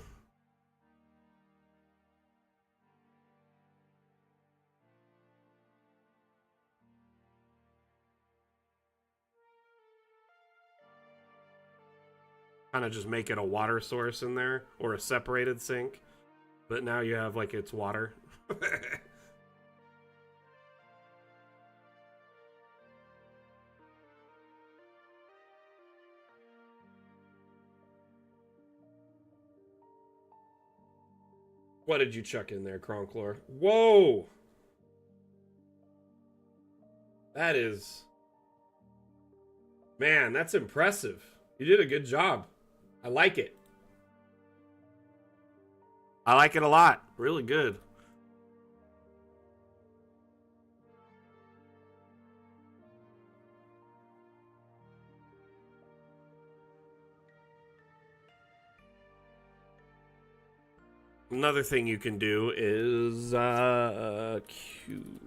Kind of just make it a water source in there, or a separated sink. But now you have like it's water. What did you chuck in there, Cronclor? Whoa! That is... Man, that's impressive. You did a good job. I like it. I like it a lot. Really good. Another thing you can do is cube.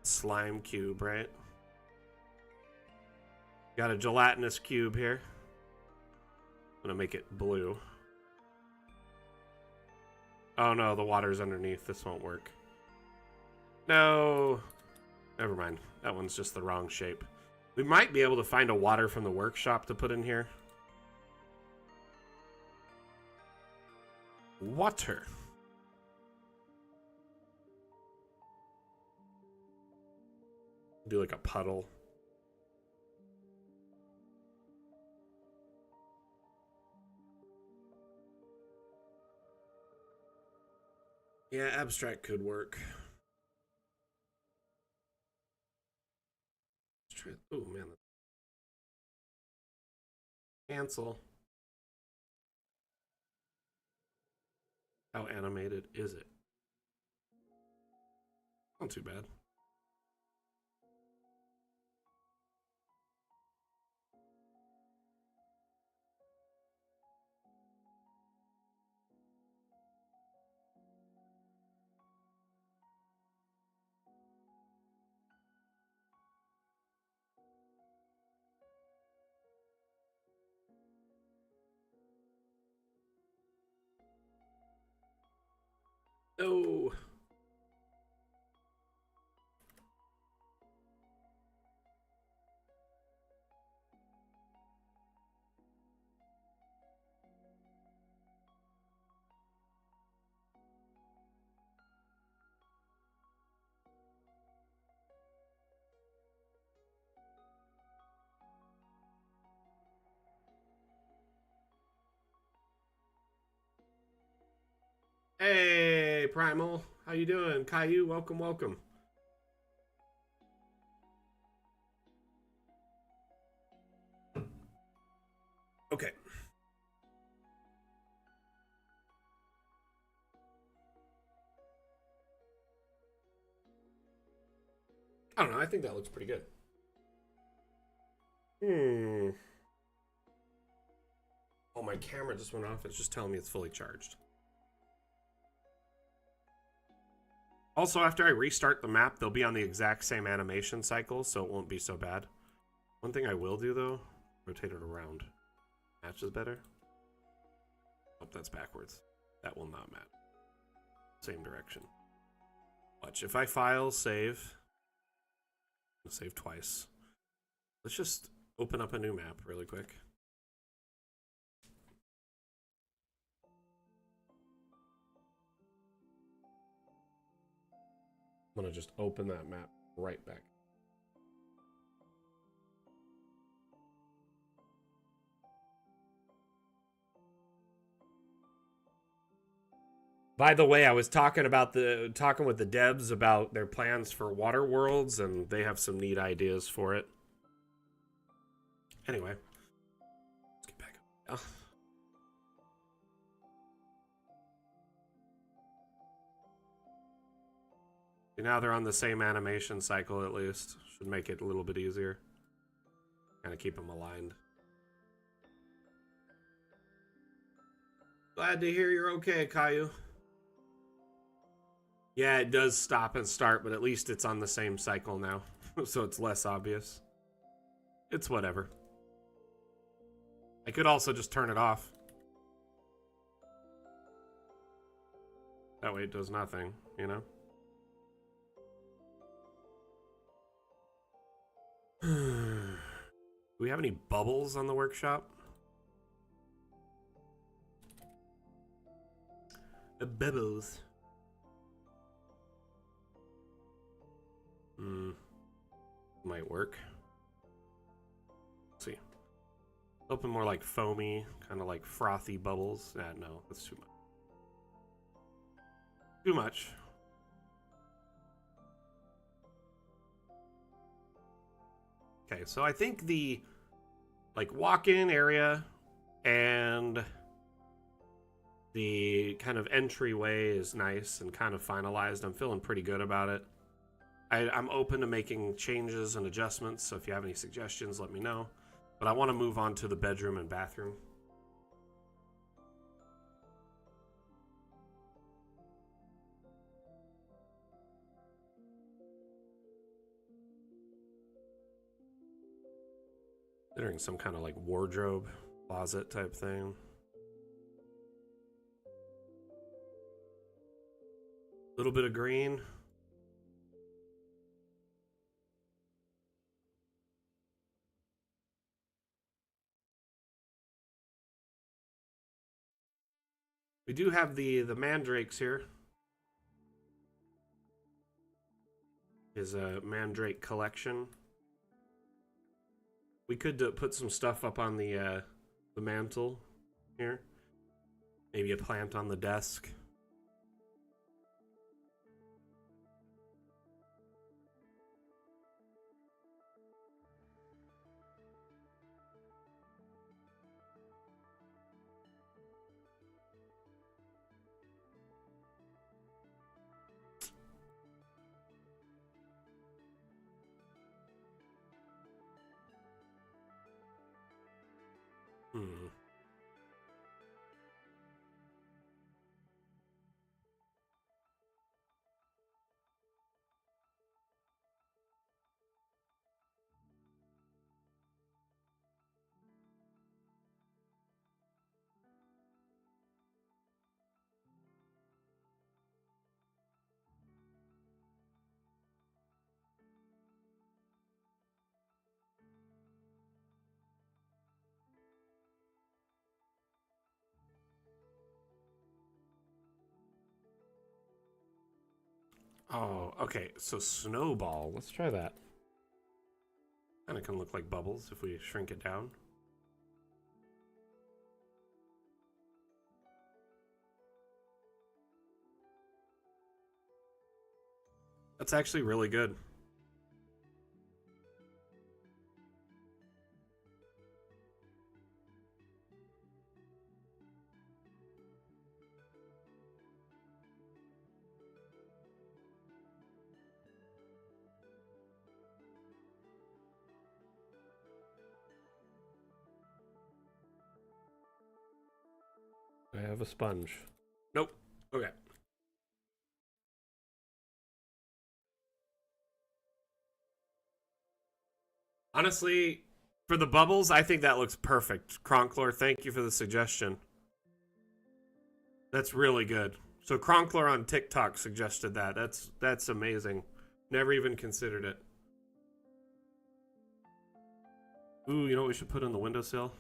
Slime cube, right? Got a gelatinous cube here. I'm gonna make it blue. Oh no, the water's underneath. This won't work. No. Never mind. That one's just the wrong shape. We might be able to find a water from the workshop to put in here. Water. Do like a puddle. Yeah, abstract could work. Oh man. Cancel. How animated is it? Not too bad. Oh. Hey, Primal. How you doing? Caillou, welcome, welcome. Okay. I don't know. I think that looks pretty good. Oh, my camera just went off. It's just telling me it's fully charged. Also, after I restart the map, they'll be on the exact same animation cycle, so it won't be so bad. One thing I will do, though, rotate it around. Matches better. Oh, that's backwards. That will not match. Same direction. Watch. If I file, save. I'll save twice. Let's just open up a new map really quick. I'm going to just open that map right back. By the way, I was talking with the devs about their plans for Water Worlds, and they have some neat ideas for it. Anyway, let's get back up. Now they're on the same animation cycle, at least. Should make it a little bit easier. Kind of keep them aligned. Glad to hear you're okay, Caillou. Yeah, it does stop and start, but at least it's on the same cycle now, so it's less obvious. It's whatever. I could also just turn it off. That way it does nothing, you know? Do we have any bubbles on the workshop? The bubbles. Might work. Let's see. Open more like foamy, kind of like frothy bubbles. No, that's too much. Too much. Okay, so I think the like walk-in area and the kind of entryway is nice and kind of finalized. I'm feeling pretty good about it. I'm open to making changes and adjustments, so if you have any suggestions, let me know. But I want to move on to the bedroom and bathroom. Considering some kind of like wardrobe closet type thing. A little bit of green. We do have the mandrakes here. Is a mandrake collection. We could put some stuff up on the mantle here. Maybe a plant on the desk. Oh, okay. So snowball. Let's try that. Kind of can look like bubbles if we shrink it down. That's actually really good. I have a sponge. Nope. Okay. Honestly, for the bubbles, I think that looks perfect. Cronclor, thank you for the suggestion. That's really good. So Cronclor on TikTok suggested that. That's amazing. Never even considered it. Ooh, you know what we should put on the windowsill?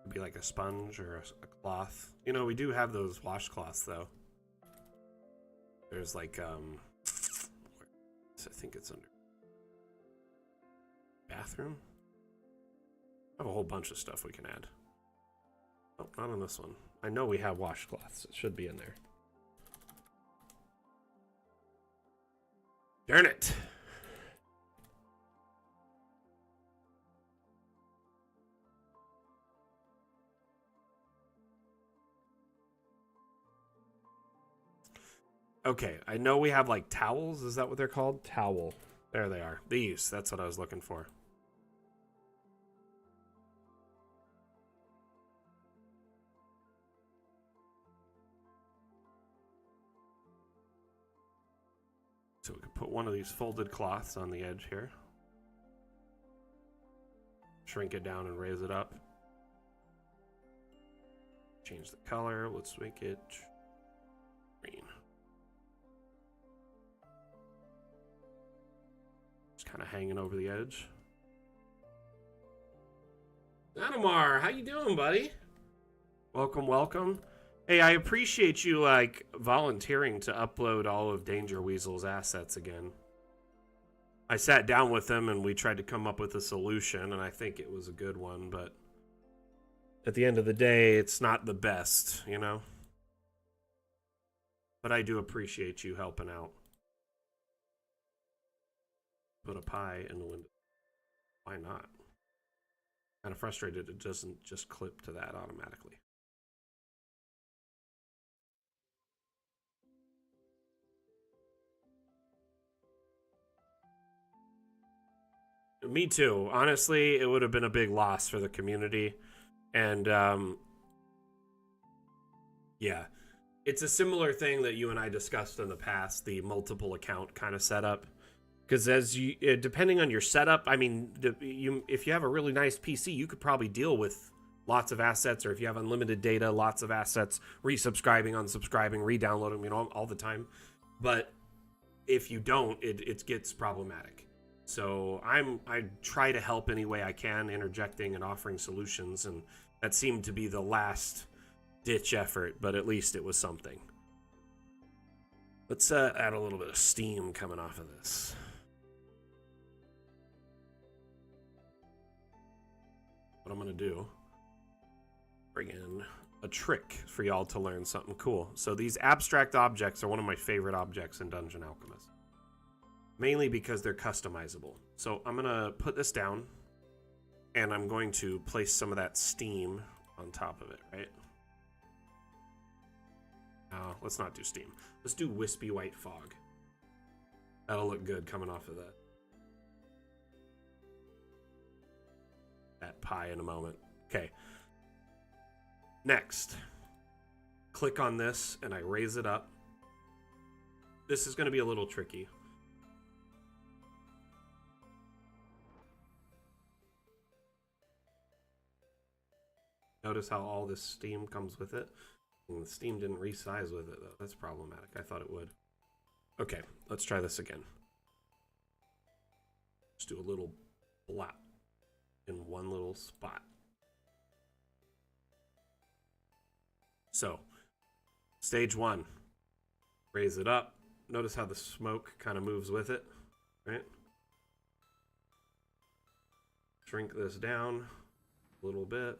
It'd be like a sponge or a cloth. You know, we do have those washcloths though. There's like I think it's under bathroom. I have a whole bunch of stuff we can add. Oh, not on this one. I know we have washcloths. It should be in there. Darn it. Okay, I know we have like towels. Is that what they're called? Towel. There they are. These. That's what I was looking for. So we could put one of these folded cloths on the edge here. Shrink it down and raise it up. Change the color. Let's make it green. It's kind of hanging over the edge. Anamar, how you doing, buddy? Welcome, welcome. Hey, I appreciate you like volunteering to upload all of Danger Weasel's assets again. I sat down with them and we tried to come up with a solution, and I think it was a good one, but at the end of the day, it's not the best, you know? But I do appreciate you helping out. Put a pie in the window. Why not? Kind of frustrated it doesn't just clip to that automatically. Me too. Honestly, it would have been a big loss for the community. And yeah, it's a similar thing that you and I discussed in the past, the multiple account kind of setup. Because as you, depending on your setup, I mean, if you have a really nice PC, you could probably deal with lots of assets, or if you have unlimited data, lots of assets, resubscribing, unsubscribing, re-downloading, you know, all the time. But if you don't, it gets problematic. So I try to help any way I can, interjecting and offering solutions, and that seemed to be the last ditch effort, but at least it was something. Let's add a little bit of steam coming off of this. What I'm gonna do, bring in a trick for y'all to learn something cool. So these abstract objects are one of my favorite objects in Dungeon Alchemist, mainly because they're customizable. So I'm gonna put this down, and I'm going to place some of that steam on top of it, right? Let's not do steam. Let's do wispy white fog. That'll look good coming off of that pie in a moment. Okay. Next, click on this and I raise it up. This is going to be a little tricky. Notice how all this steam comes with it? And the steam didn't resize with it, though. That's problematic. I thought it would. Okay, let's try this again. Just do a little blot in one little spot. So, stage 1. Raise it up. Notice how the smoke kind of moves with it, right? Shrink this down a little bit.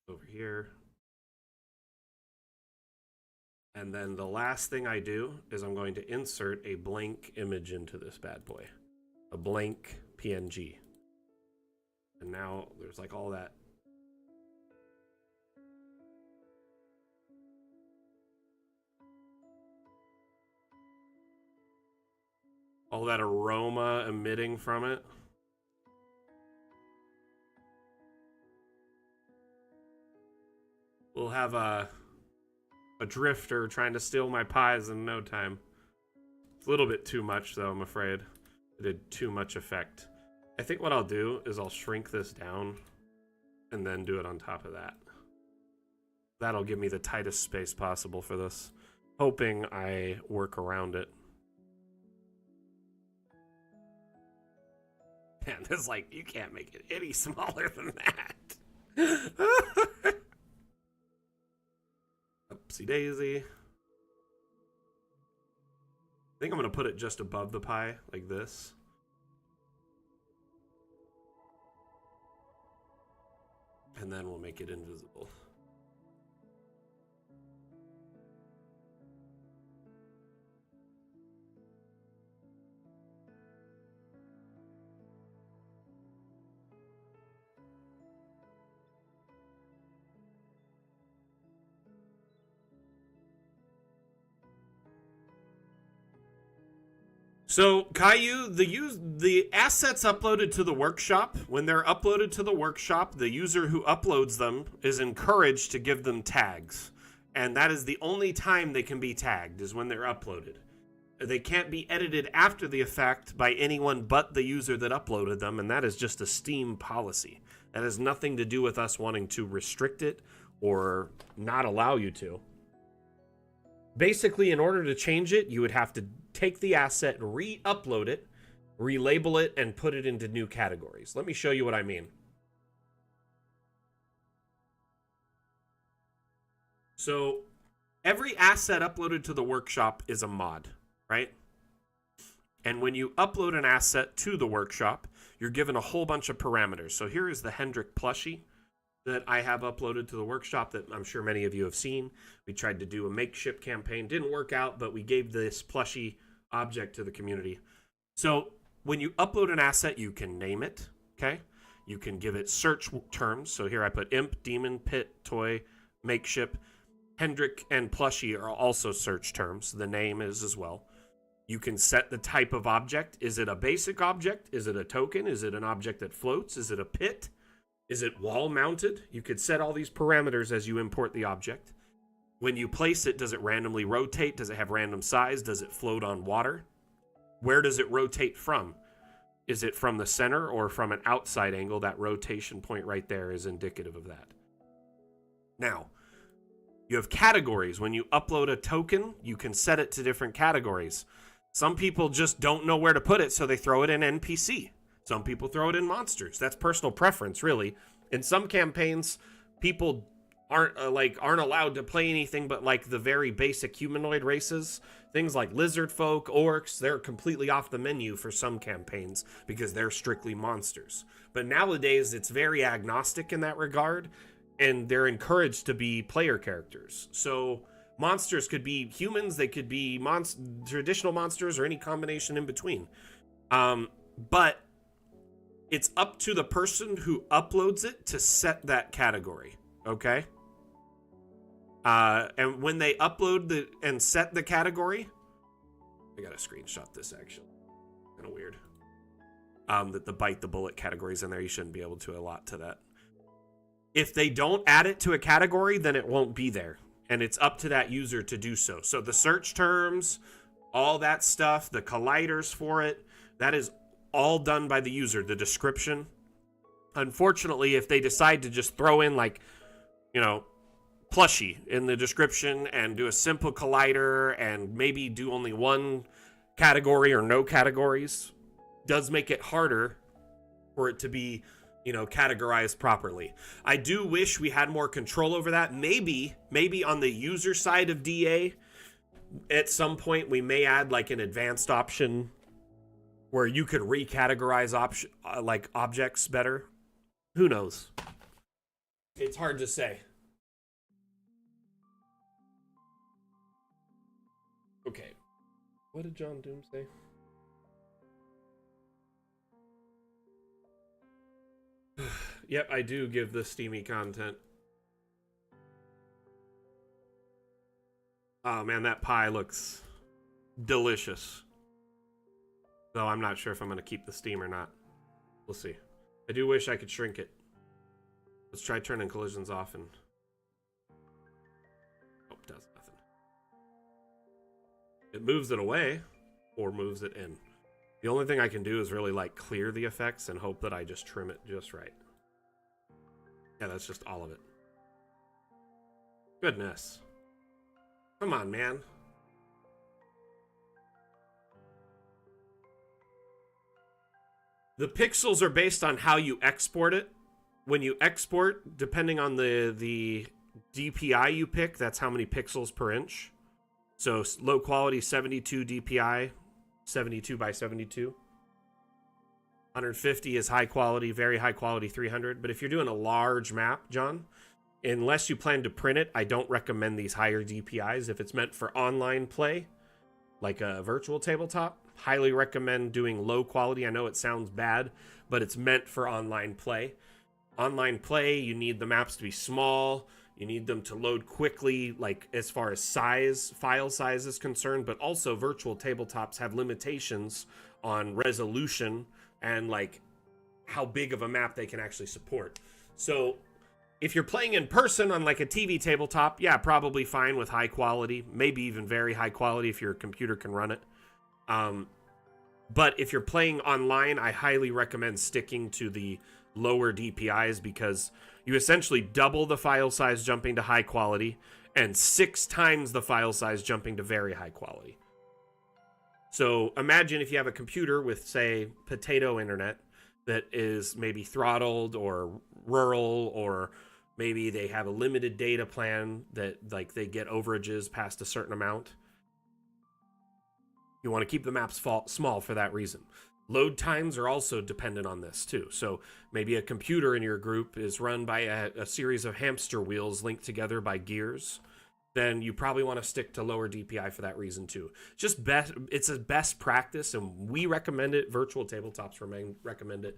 Over here. And then the last thing I do is I'm going to insert a blank image into this bad boy. A blank PNG. And now there's like all that. All that aroma emitting from it. We'll have a drifter trying to steal my pies in no time. It's a little bit too much, though, I'm afraid. It did too much effect. I think what I'll do is I'll shrink this down and then do it on top of that. That'll give me the tightest space possible for this. Hoping I work around it. Man, it's like, you can't make it any smaller than that. Oopsie daisy. I think I'm going to put it just above the pie, like this. And then we'll make it invisible. So, Caillou, the assets uploaded to the workshop, when they're uploaded to the workshop, the user who uploads them is encouraged to give them tags. And that is the only time they can be tagged, is when they're uploaded. They can't be edited after the effect by anyone but the user that uploaded them, and that is just a Steam policy. That has nothing to do with us wanting to restrict it or not allow you to. Basically, in order to change it, you would have to take the asset, re-upload it, relabel it, and put it into new categories. Let me show you what I mean. So, every asset uploaded to the workshop is a mod, right? And when you upload an asset to the workshop, you're given a whole bunch of parameters. So here is the Hendrik plushie that I have uploaded to the workshop that I'm sure many of you have seen. We tried to do a makeshift campaign. Didn't work out, but we gave this plushie object to the community. So when you upload an asset, you can name it, okay? You can give it search terms. So here I put imp, demon, pit, toy, makeshift. Hendrik and plushie are also search terms. The name is as well. You can set the type of object. Is it a basic object? Is it a token? Is it an object that floats? Is it a pit? Is it wall mounted? You could set all these parameters as you import the object. When you place it, does it randomly rotate? Does it have random size? Does it float on water? Where does it rotate from? Is it from the center or from an outside angle? That rotation point right there is indicative of that. Now, you have categories. When you upload a token, you can set it to different categories. Some people just don't know where to put it, so they throw it in NPC. Some people throw it in monsters. That's personal preference, really. In some campaigns, people aren't allowed to play anything but like the very basic humanoid races. Things like lizard folk, orcs, they're completely off the menu for some campaigns because they're strictly monsters. But nowadays, it's very agnostic in that regard, and they're encouraged to be player characters. So monsters could be humans, they could be traditional monsters, or any combination in between. But it's up to the person who uploads it to set that category, okay? And when they upload and set the category, I gotta screenshot this actually. Kind of weird. That the bite the bullet categories in there, you shouldn't be able to allot to that. If they don't add it to a category, then it won't be there. And it's up to that user to do so. So the search terms, all that stuff, the colliders for it, that is all done by the user. The description Unfortunately, if they decide to just throw in like, you know, plushie in the description and do a simple collider and maybe do only one category or no categories, does make it harder for it to be, you know, categorized properly. I do wish we had more control over that. Maybe on the user side of DA, at some point we may add like an advanced option where you could recategorize like objects better. Who knows? It's hard to say. Okay. What did John Doom say? Yep, I do give the steamy content. Oh man, that pie looks delicious. Though I'm not sure if I'm going to keep the steam or not. We'll see. I do wish I could shrink it. Let's try turning collisions off and... Oh, it does nothing. It moves it away or moves it in. The only thing I can do is really like clear the effects and hope that I just trim it just right. Yeah, that's just all of it. Goodness. Come on, man. The pixels are based on how you export it. When you export, depending on the DPI you pick, that's how many pixels per inch. So low quality 72 DPI, 72 by 72. 150 is high quality, very high quality 300. But if you're doing a large map, John, unless you plan to print it, I don't recommend these higher DPIs. If it's meant for online play, like a virtual tabletop, highly recommend doing low quality. I know it sounds bad, but it's meant for online play. Online play, you need the maps to be small. You need them to load quickly, like as far as size, file size is concerned, but also virtual tabletops have limitations on resolution and like how big of a map they can actually support. So if you're playing in person on like a TV tabletop, yeah, probably fine with high quality, maybe even very high quality if your computer can run it. But if you're playing online, I highly recommend sticking to the lower DPIs because you essentially double the file size jumping to high quality and 6 times the file size jumping to very high quality. So imagine if you have a computer with, say, potato internet that is maybe throttled or rural, or maybe they have a limited data plan that like they get overages past a certain amount. You want to keep the maps small for that reason. Load times are also dependent on this too. So maybe a computer in your group is run by a series of hamster wheels linked together by gears. Then you probably want to stick to lower DPI for that reason too. Just best, it's a best practice, and we recommend it. Virtual tabletops recommend it.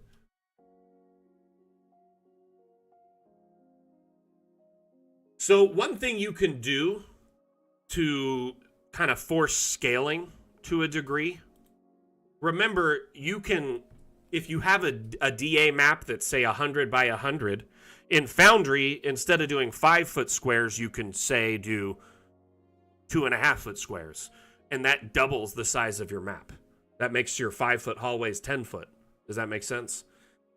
So one thing you can do to kind of force scaling to a degree, remember, you can, if you have a DA map that's say 100 by 100, in Foundry, instead of doing 5-foot squares, you can say do 2.5-foot squares, and that doubles the size of your map. That makes your 5-foot hallways 10-foot. Does that make sense?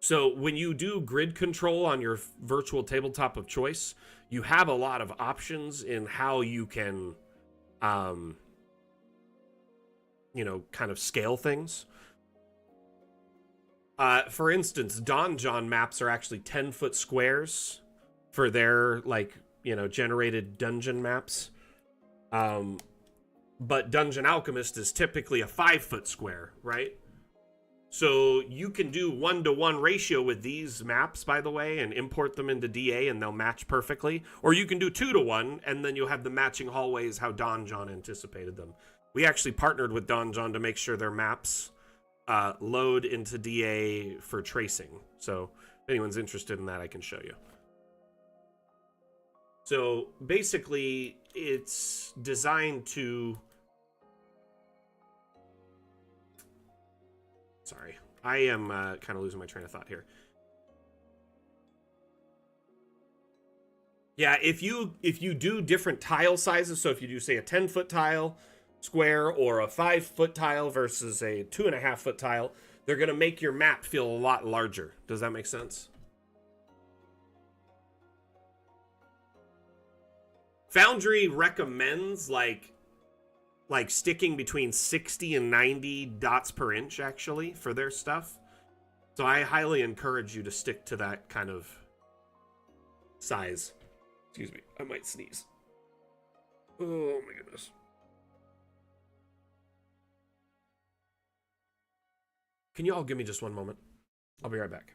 So when you do grid control on your virtual tabletop of choice, you have a lot of options in how you can, you know, kind of scale things. For instance, Donjon maps are actually 10-foot squares for their, like, you know, generated dungeon maps. But Dungeon Alchemist is typically a 5-foot square, right? So you can do 1-to-1 ratio with these maps, by the way, and import them into DA and they'll match perfectly. Or you can do 2-to-1 and then you'll have the matching hallways how Donjon anticipated them. We actually partnered with Donjon to make sure their maps load into DA for tracing. So if anyone's interested in that, I can show you. So basically, it's designed to... Sorry, I am kind of losing my train of thought here. Yeah, if you do different tile sizes, so if you do, say, a 10-foot tile square or a 5-foot tile versus a 2.5-foot tile, they're going to make your map feel a lot larger. Does that make sense? Foundry recommends like sticking between 60 and 90 dots per inch actually for their stuff. So I highly encourage you to stick to that kind of size. Excuse me, I might sneeze. Oh my goodness. Can you all give me just one moment? I'll be right back.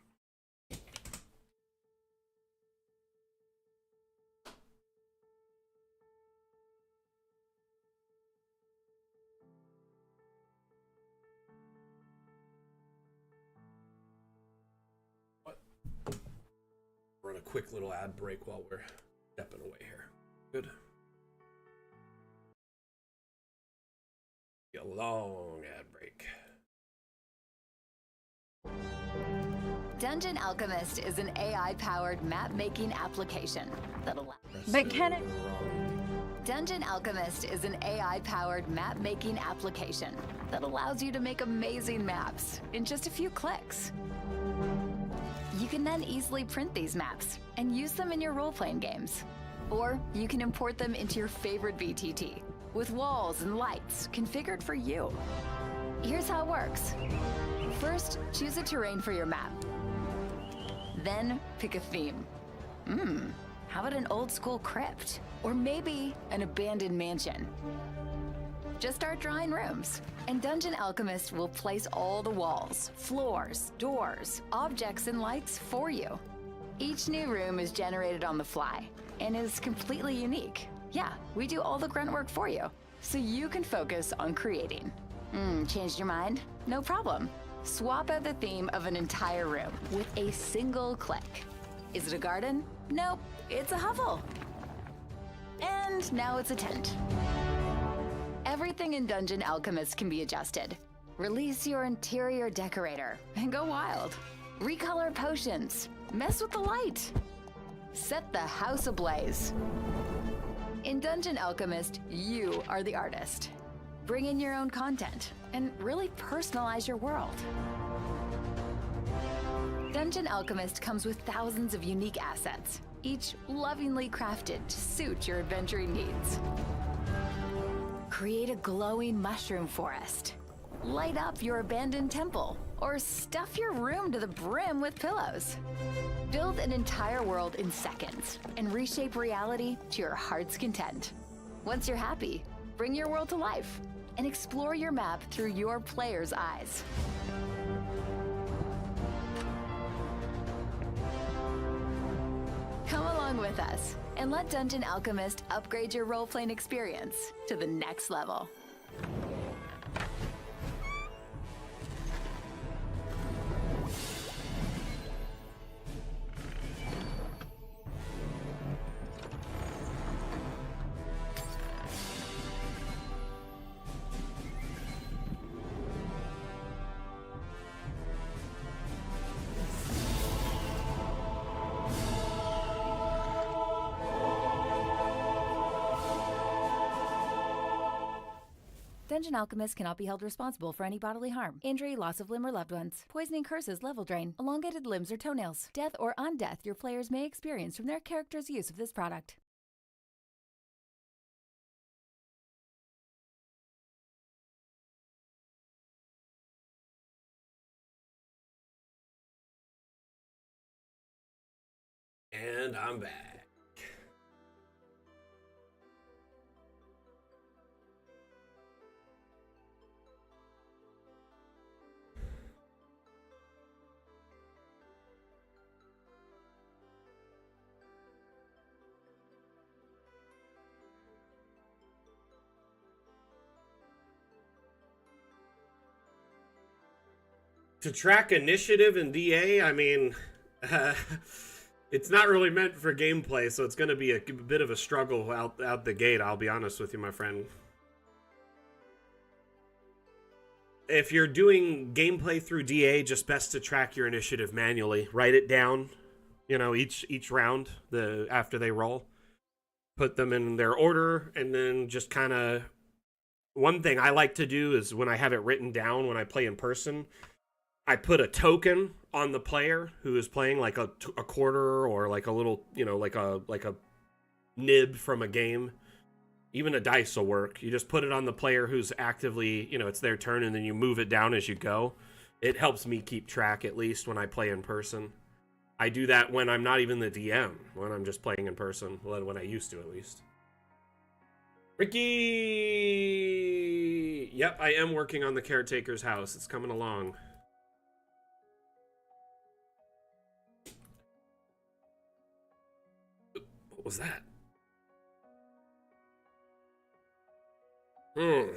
Run a quick little ad break while we're stepping away here. Good. Be a long ad break. Dungeon Alchemist is an AI-powered map-making application that allows... But can it... Dungeon Alchemist is an AI-powered map-making application that allows you to make amazing maps in just a few clicks. You can then easily print these maps and use them in your role-playing games. Or you can import them into your favorite VTT with walls and lights configured for you. Here's how it works. First, choose a terrain for your map. Then pick a theme. How about an old school crypt? Or maybe an abandoned mansion? Just start drawing rooms, and Dungeon Alchemist will place all the walls, floors, doors, objects, and lights for you. Each new room is generated on the fly and is completely unique. Yeah, we do all the grunt work for you, so you can focus on creating. Changed your mind? No problem. Swap out the theme of an entire room with a single click. Is it a garden? Nope, it's a hovel. And now it's a tent. Everything in Dungeon Alchemist can be adjusted. Release your interior decorator and go wild. Recolor potions. Mess with the light. Set the house ablaze. In Dungeon Alchemist, you are the artist. Bring in your own content and really personalize your world. Dungeon Alchemist comes with thousands of unique assets, each lovingly crafted to suit your adventuring needs. Create a glowing mushroom forest. Light up your abandoned temple, or stuff your room to the brim with pillows. Build an entire world in seconds and reshape reality to your heart's content. Once you're happy, bring your world to life and explore your map through your player's eyes. Come along with us and let Dungeon Alchemist upgrade your role-playing experience to the next level. Dungeon Alchemist cannot be held responsible for any bodily harm, injury, loss of limb or loved ones, poisoning, curses, level drain, elongated limbs or toenails, death or undeath your players may experience from their character's use of this product. And I'm back. To track initiative in DA, I mean, it's not really meant for gameplay, so it's going to be a bit of a struggle out the gate, I'll be honest with you, my friend. If you're doing gameplay through DA, just best to track your initiative manually. Write it down, you know, each round after they roll. Put them in their order, and then just kind of... One thing I like to do is when I have it written down when I play in person, I put a token on the player who is playing, like a quarter or like a little, you know, like a nib from a game. Even a dice will work. You just put it on the player who's actively, you know, it's their turn, and then you move it down as you go. It helps me keep track, at least when I play in person. I do that when I'm not even the DM, when I'm just playing in person. Well, when I used to, at least. Ricky! Yep, I am working on the caretaker's house. It's coming along. What was that? Got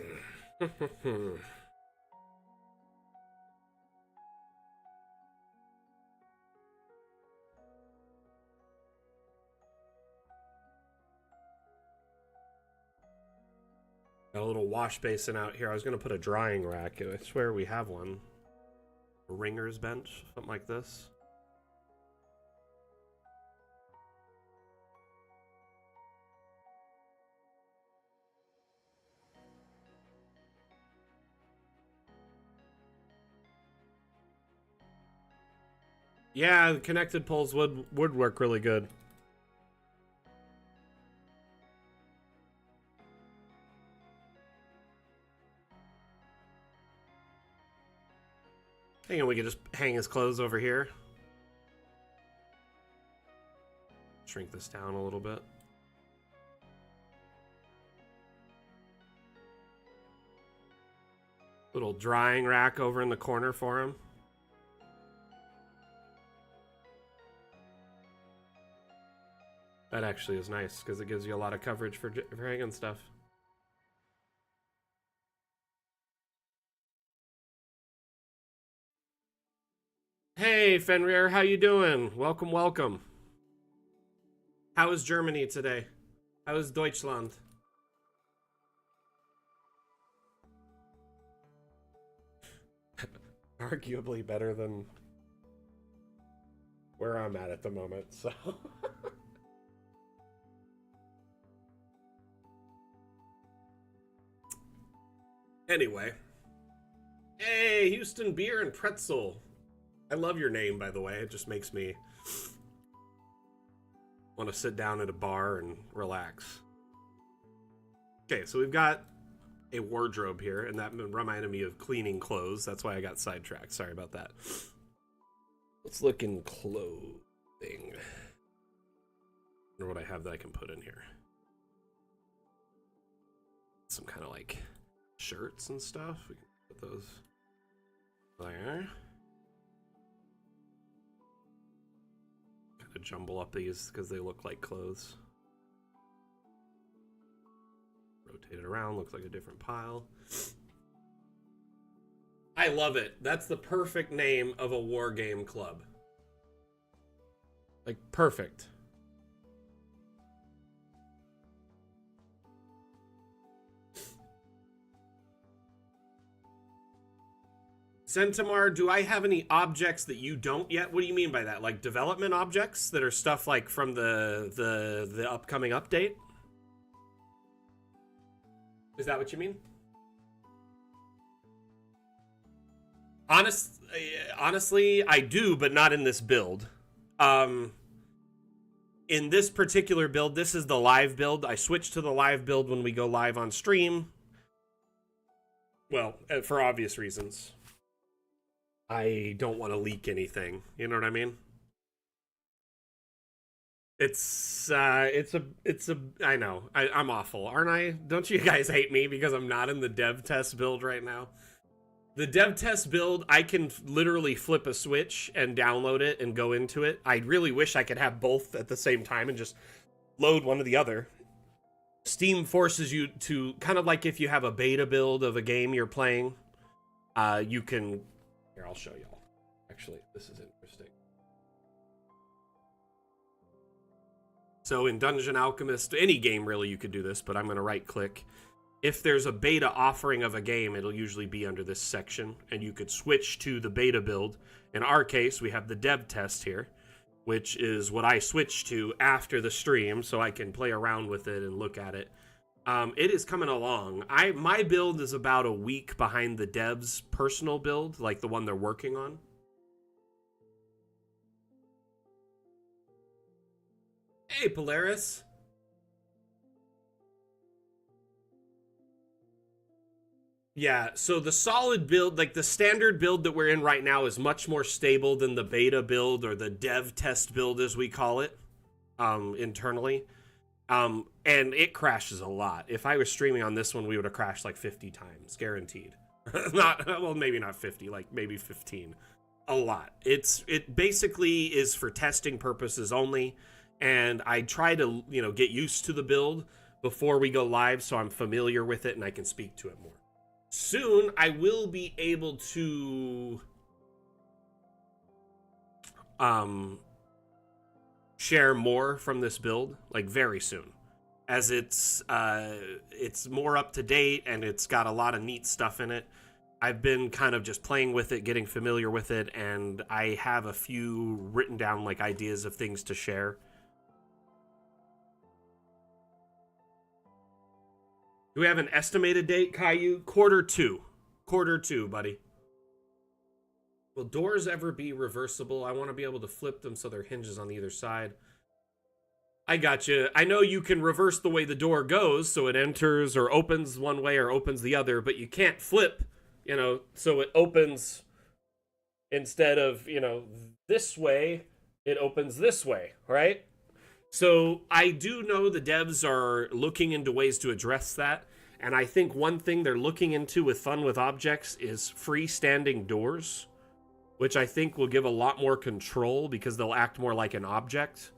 a little wash basin out here. I was going to put a drying rack. I swear we have one. A ringer's bench, something like this. Yeah, the connected poles would work really good. Hang on, we could just hang his clothes over here. Shrink this down a little bit. Little drying rack over in the corner for him. That actually is nice because it gives you a lot of coverage for hanging stuff. Hey, Fenrir, how you doing? Welcome, welcome. How is Germany today? How is Deutschland? Arguably better than where I'm at the moment, so... Anyway. Hey, Houston Beer and Pretzel. I love your name, by the way. It just makes me want to sit down at a bar and relax. Okay, so we've got a wardrobe here, and that reminded me of cleaning clothes. That's why I got sidetracked. Sorry about that. Let's look in clothing. I wonder what I have that I can put in here. Some kind of like shirts and stuff. We can put those there. Kind of jumble up these because they look like clothes. Rotate it around, looks like a different pile. I love it. That's the perfect name of a war game club. Like, perfect. Centimar, do I have any objects that you don't yet? What do you mean by that? Like development objects that are stuff like from the upcoming update? Is that what you mean? Honestly, I do, but not in this build. In this particular build, this is the live build. I switch to the live build when we go live on stream. Well, for obvious reasons. I don't want to leak anything. You know what I mean? It's a, I know. I'm awful, aren't I? Don't you guys hate me because I'm not in the dev test build right now? The dev test build, I can literally flip a switch and download it and go into it. I really wish I could have both at the same time and just load one or the other. Steam forces you to, kind of like if you have a beta build of a game you're playing, you can... Here, I'll show y'all. Actually, this is interesting. So in Dungeon Alchemist, any game really you could do this, but I'm going to right click. If there's a beta offering of a game, it'll usually be under this section, and you could switch to the beta build. In our case, we have the dev test here, which is what I switched to after the stream, so I can play around with it and look at it. It is coming along. My build is about a week behind the devs' personal build, like the one they're working on. Hey, Polaris. Yeah, so the solid build, like the standard build that we're in right now, is much more stable than the beta build or the dev test build, as we call it, internally. And it crashes a lot. If I was streaming on this one, we would have crashed like 50 times, guaranteed. Not, well, maybe not 50, like maybe 15. A lot. It basically is for testing purposes only, and I try to, get used to the build before we go live so I'm familiar with it and I can speak to it more. Soon I will be able to share more from this build, like very soon, as it's more up to date and it's got a lot of neat stuff in it. I've been kind of just playing with it, getting familiar with it, and I have a few written down, like, ideas of things to share. Do we have an estimated date, Caillou? Quarter two, buddy. Will doors ever be reversible? I want to be able to flip them so there are hinges on either side. I got you. I know you can reverse the way the door goes, so it enters or opens one way or opens the other, but you can't flip, so it opens instead of, this way, it opens this way, right? So I do know the devs are looking into ways to address that. And I think one thing they're looking into with Fun with Objects is freestanding doors, which I think will give a lot more control because they'll act more like an object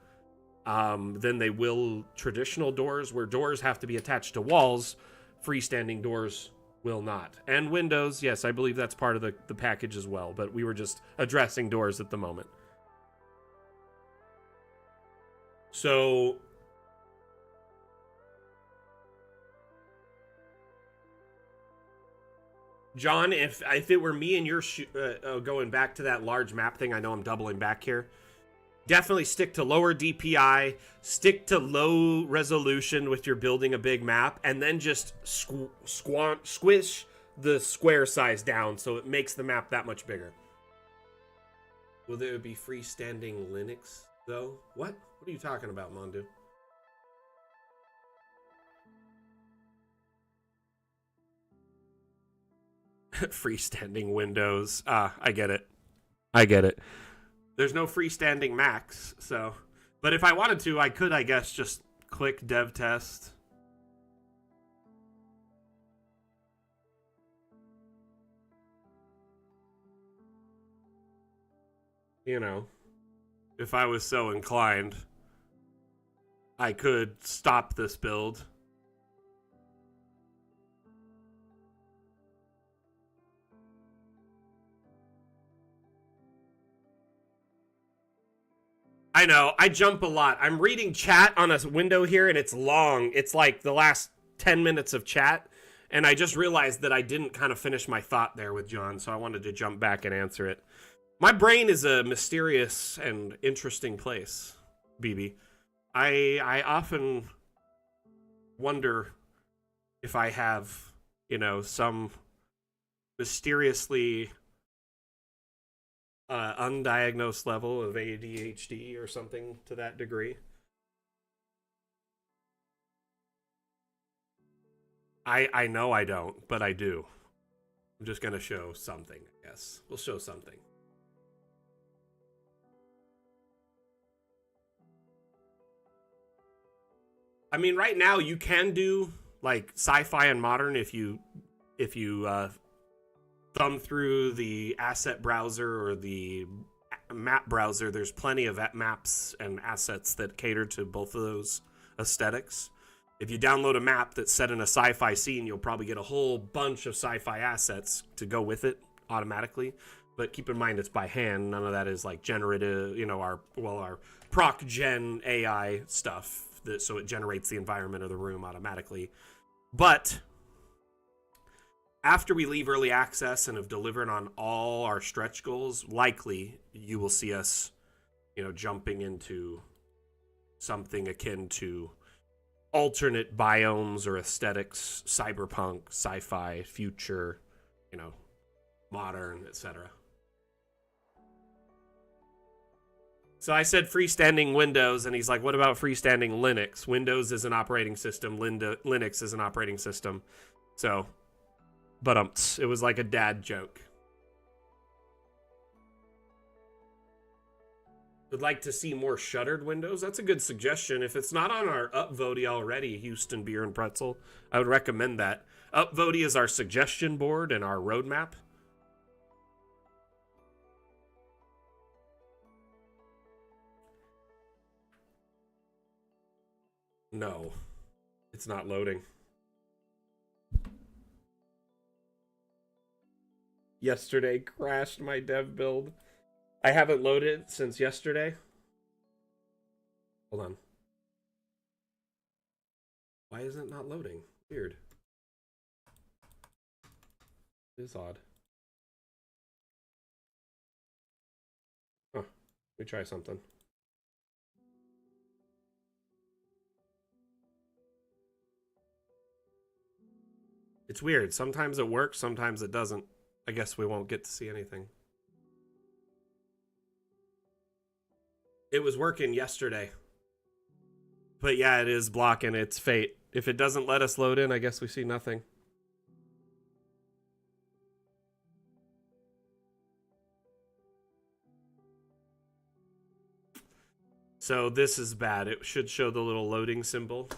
than they will traditional doors, where doors have to be attached to walls. Freestanding doors will not. And windows, yes, I believe that's part of the package as well, but we were just addressing doors at the moment. So John, if it were me and you're going back to that large map thing, I know I'm doubling back here. Definitely stick to lower DPI, stick to low resolution with your building a big map, and then just squish the square size down so it makes the map that much bigger. Will there be freestanding Linux, though? What? What are you talking about, Mondu? Freestanding Windows. I get it. There's no freestanding Macs, so. But if I wanted to, I could, I guess, just click dev test. If I was so inclined, I could stop this build. I know, I jump a lot. I'm reading chat on a window here, and it's long. It's like the last 10 minutes of chat, and I just realized that I didn't kind of finish my thought there with John, so I wanted to jump back and answer it. My brain is a mysterious and interesting place, BB. I often wonder if I have, some mysteriously undiagnosed level of ADHD or something to that degree. I know I don't, but I do. I'm just going to show something, I guess. We'll show something. I mean, right now you can do like sci-fi and modern if you thumb through the asset browser or the map browser. There's plenty of maps and assets that cater to both of those aesthetics. If you download a map that's set in a sci-fi scene, you'll probably get a whole bunch of sci-fi assets to go with it automatically. But keep in mind, it's by hand. None of that is like generative, our proc gen AI stuff. So it generates the environment of the room automatically. But after we leave early access and have delivered on all our stretch goals, likely you will see us, jumping into something akin to alternate biomes or aesthetics, cyberpunk, sci-fi, future, modern, etc. So I said freestanding Windows, and he's like, what about freestanding Linux? Windows is an operating system, Linux is an operating system. So But it was like a dad joke. Would like to see more shuttered windows? That's a good suggestion. If it's not on our Upvote already, Houston Beer and Pretzel, I would recommend that. Upvote is our suggestion board and our roadmap. No, it's not loading. Yesterday crashed my dev build. I haven't loaded it since yesterday. Hold on. Why is it not loading? Weird. It is odd. Huh. Let me try something. It's weird. Sometimes it works, sometimes it doesn't. I guess we won't get to see anything. It was working yesterday. But yeah, it is blocking its fate. If it doesn't let us load in, I guess we see nothing. So this is bad. It should show the little loading symbol.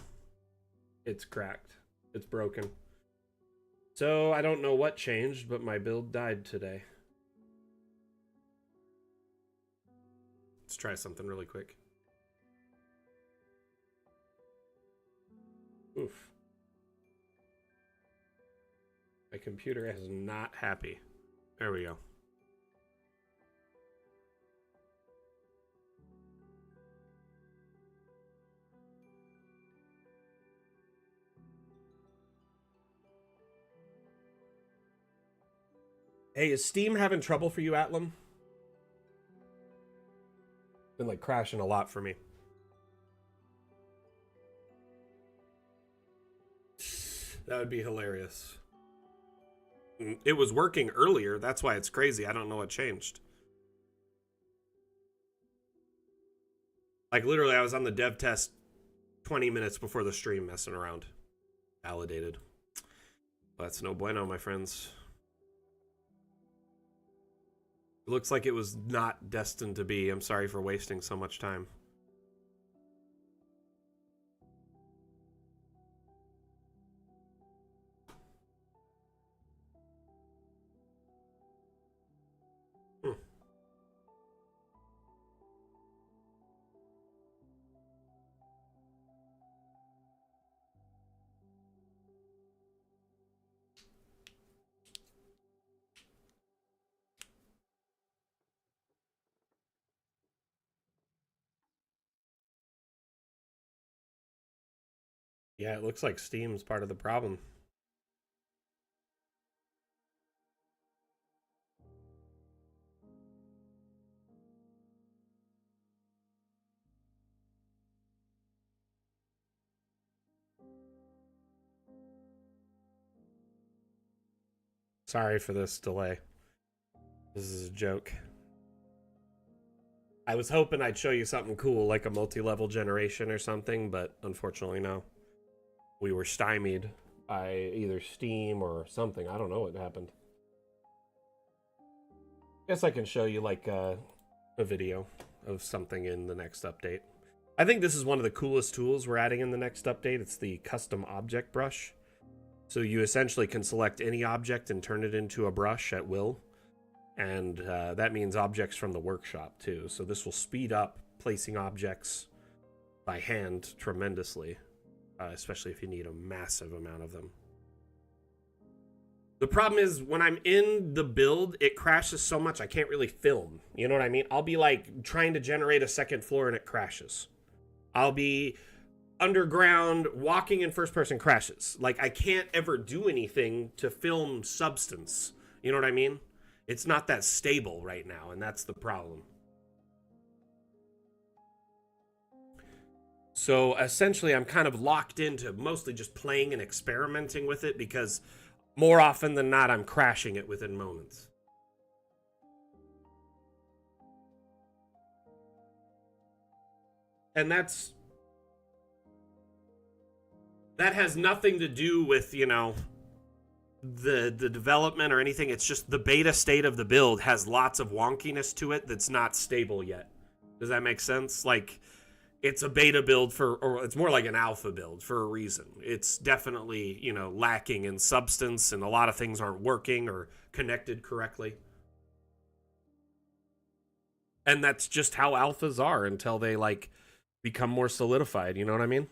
It's cracked. It's broken. So I don't know what changed, but my build died today. Let's try something really quick. Oof. My computer is not happy. There we go. Hey, is Steam having trouble for you, Atlam? Been like crashing a lot for me. That would be hilarious. It was working earlier. That's why it's crazy. I don't know what changed. Like literally, I was on the dev test 20 minutes before the stream messing around. Validated. That's no bueno, my friends. It looks like it was not destined to be. I'm sorry for wasting so much time. Yeah, it looks like Steam's part of the problem. Sorry for this delay. This is a joke. I was hoping I'd show you something cool like a multi-level generation or something, but unfortunately no. We were stymied by either Steam or something. I don't know what happened. Guess I can show you like a video of something in the next update. I think this is one of the coolest tools we're adding in the next update. It's the custom object brush. So you essentially can select any object and turn it into a brush at will. And that means objects from the workshop too. So this will speed up placing objects by hand tremendously, especially if you need a massive amount of them. The problem is when I'm in the build, it crashes so much I can't really film. You know what I mean? I'll be like trying to generate a second floor and it crashes. I'll be underground walking in first person, crashes. Like I can't ever do anything to film substance. You know what I mean? It's not that stable right now, and that's the problem. So essentially I'm kind of locked into mostly just playing and experimenting with it because more often than not I'm crashing it within moments. And that has nothing to do with, you know, the development or anything. It's just the beta state of the build has lots of wonkiness to it that's not stable yet. Does that make sense? Like, it's a beta build or it's more like an alpha build for a reason. It's definitely, lacking in substance, and a lot of things aren't working or connected correctly. And that's just how alphas are until they become more solidified. You know what I mean?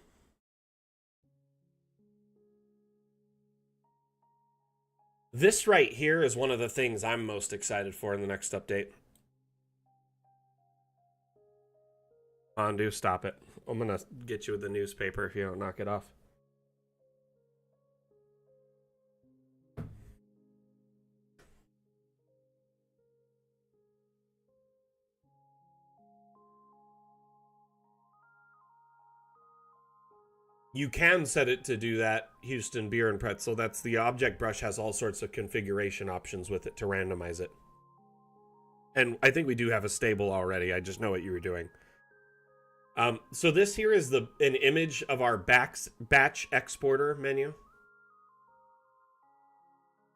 This right here is one of the things I'm most excited for in the next update. Undo, stop it. I'm going to get you with the newspaper if you don't knock it off. You can set it to do that, Houston Beer and Pretzel. That's the object brush has all sorts of configuration options with it to randomize it. And I think we do have a stable already. I just know what you were doing. So this here is an image of our batch exporter menu.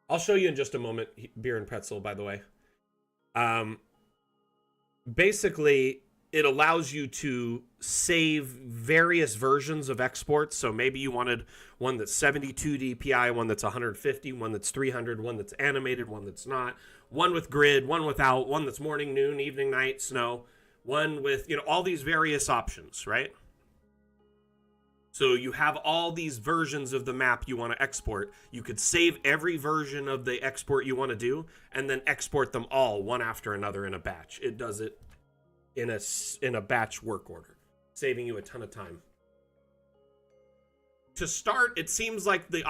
I'll show you in just a moment, Beer and Pretzel, by the way. Basically, it allows you to save various versions of exports. So maybe you wanted one that's 72 DPI, one that's 150, one that's 300, one that's animated, one that's not, one with grid, one without, one that's morning, noon, evening, night, snow, one with, all these various options, right? So you have all these versions of the map you want to export. You could save every version of the export you want to do and then export them all one after another in a batch. It does it in a batch work order, saving you a ton of time. To start, it seems like the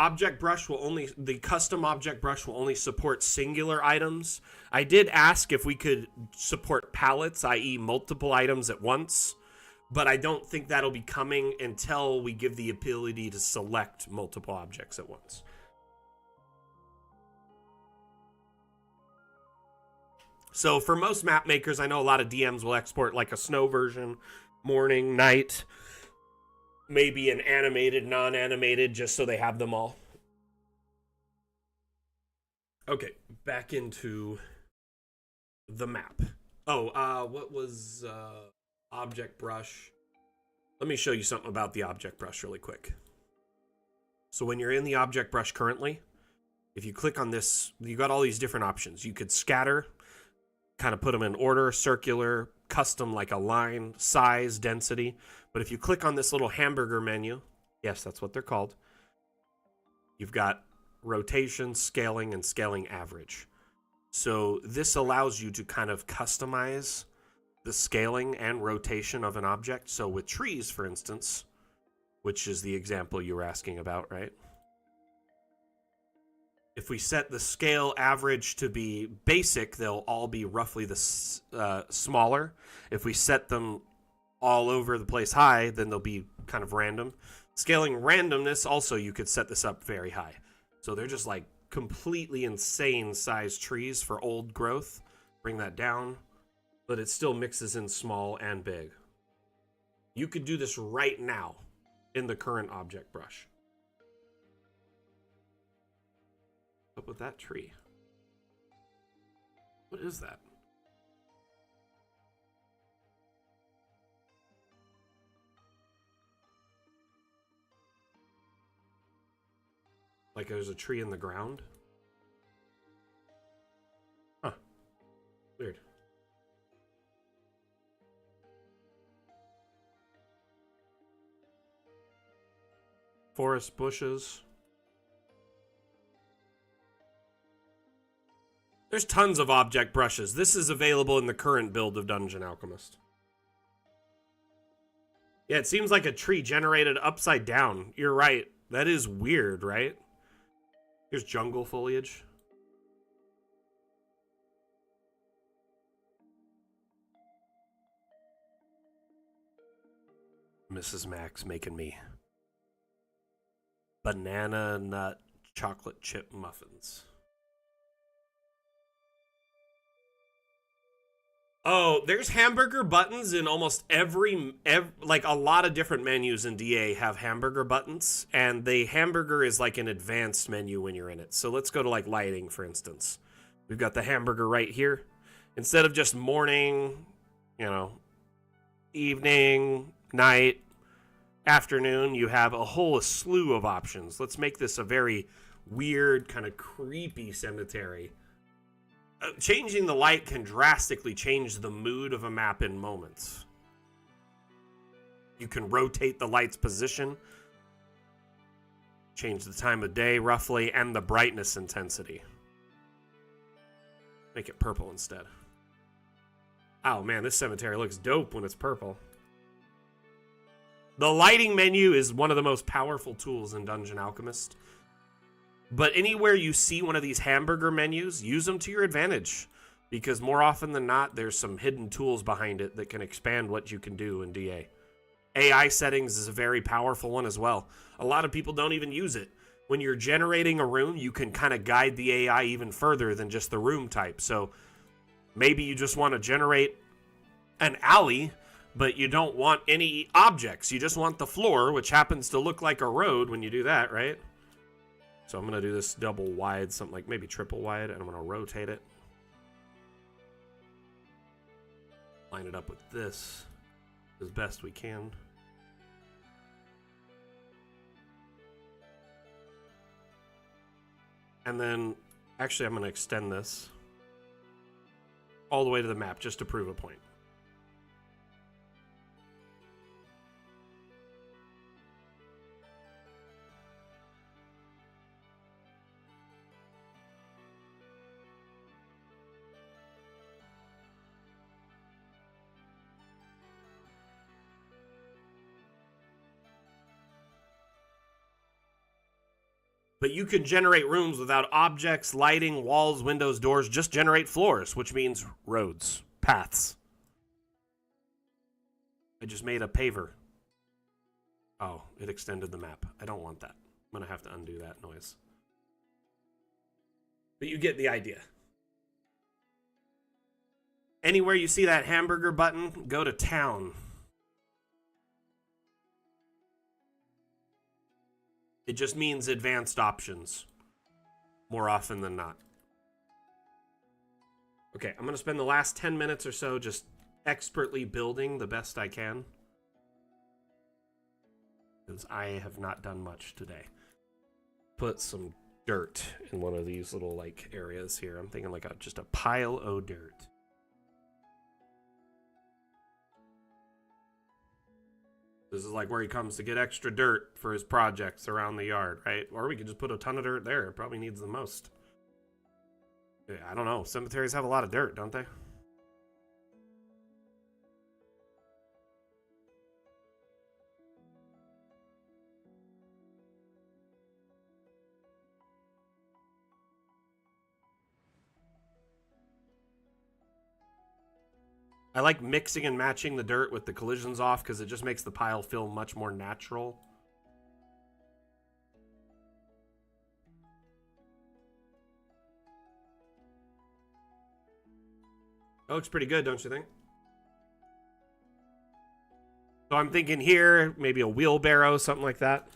custom object brush will only support singular items. I did ask if we could support palettes, i.e. multiple items at once, but I don't think that'll be coming until we give the ability to select multiple objects at once. So for most map makers, I know a lot of DMs will export like a snow version, morning, night, maybe an animated, non-animated, just so they have them all. Okay, back into the map. What was object brush? Let me show you something about the object brush really quick. So when you're in the object brush currently, if you click on this, you got all these different options. You could scatter, kind of put them in order, circular, custom, like a line, size, density. But if you click on this little hamburger menu, yes, that's what they're called, you've got rotation, scaling, and scaling average. So this allows you to kind of customize the scaling and rotation of an object. So with trees, for instance, which is the example you were asking about, right? If we set the scale average to be basic, they'll all be roughly the smaller. If we set them all over the place high, then they'll be kind of random. Scaling randomness, also, you could set this up very high. So they're just like completely insane sized trees for old growth. Bring that down, but it still mixes in small and big. You could do this right now in the current object brush. Up with that tree. What is that? Like there's a tree in the ground? Huh. Weird. Forest bushes. There's tons of object brushes. This is available in the current build of Dungeon Alchemist. Yeah, it seems like a tree generated upside down. You're right. That is weird, right? Here's jungle foliage. Mrs. Max making me banana nut chocolate chip muffins. Oh, there's hamburger buttons in almost every like a lot of different menus in DA have hamburger buttons, and the hamburger is like an advanced menu when you're in it. So let's go to like lighting, for instance. We've got the hamburger right here. Instead of just morning, you know, evening, night, afternoon, you have a whole slew of options. Let's make this a very weird, kind of creepy cemetery. Changing the light can drastically change the mood of a map in moments. You can rotate the light's position, change the time of day roughly, and the brightness intensity. Make it purple instead. Oh man, this cemetery looks dope when it's purple. The lighting menu is one of the most powerful tools in Dungeon Alchemist. But anywhere you see one of these hamburger menus, use them to your advantage. Because more often than not, there's some hidden tools behind it that can expand what you can do in DA. AI settings is a very powerful one as well. A lot of people don't even use it. When you're generating a room, you can kind of guide the AI even further than just the room type. So maybe you just want to generate an alley, but you don't want any objects. You just want the floor, which happens to look like a road when you do that, right? So I'm going to do this double wide, something like maybe triple wide, and I'm going to rotate it. Line it up with this as best we can. And then, actually, I'm going to extend this all the way to the map just to prove a point. But you can generate rooms without objects, lighting, walls, windows, doors. Just generate floors, which means roads, paths. I just made a paver. Oh, it extended the map. I don't want that. I'm going to have to undo that noise. But you get the idea. Anywhere you see that hamburger button, go to town. It just means advanced options more often than not. Okay, I'm going to spend the last 10 minutes or so just expertly building the best I can. Because I have not done much today. Put some dirt in one of these little like areas here. I'm thinking like just a pile of dirt. This is like where he comes to get extra dirt for his projects around the yard, right? Or we could just put a ton of dirt there. It probably needs the most. Yeah, I don't know. Cemeteries have a lot of dirt, don't they? I like mixing and matching the dirt with the collisions off because it just makes the pile feel much more natural. That looks pretty good, don't you think? So I'm thinking here, maybe a wheelbarrow, something like that.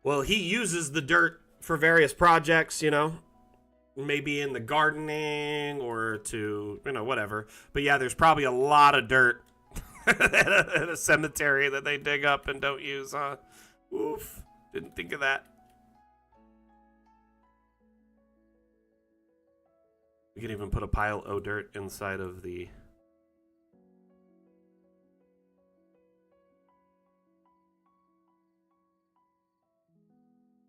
Well, he uses the dirt for various projects, you know. Maybe in the gardening or to, you know, whatever. But yeah, there's probably a lot of dirt at a cemetery that they dig up and don't use, huh? Oof. Didn't think of that. We can even put a pile of dirt inside of the...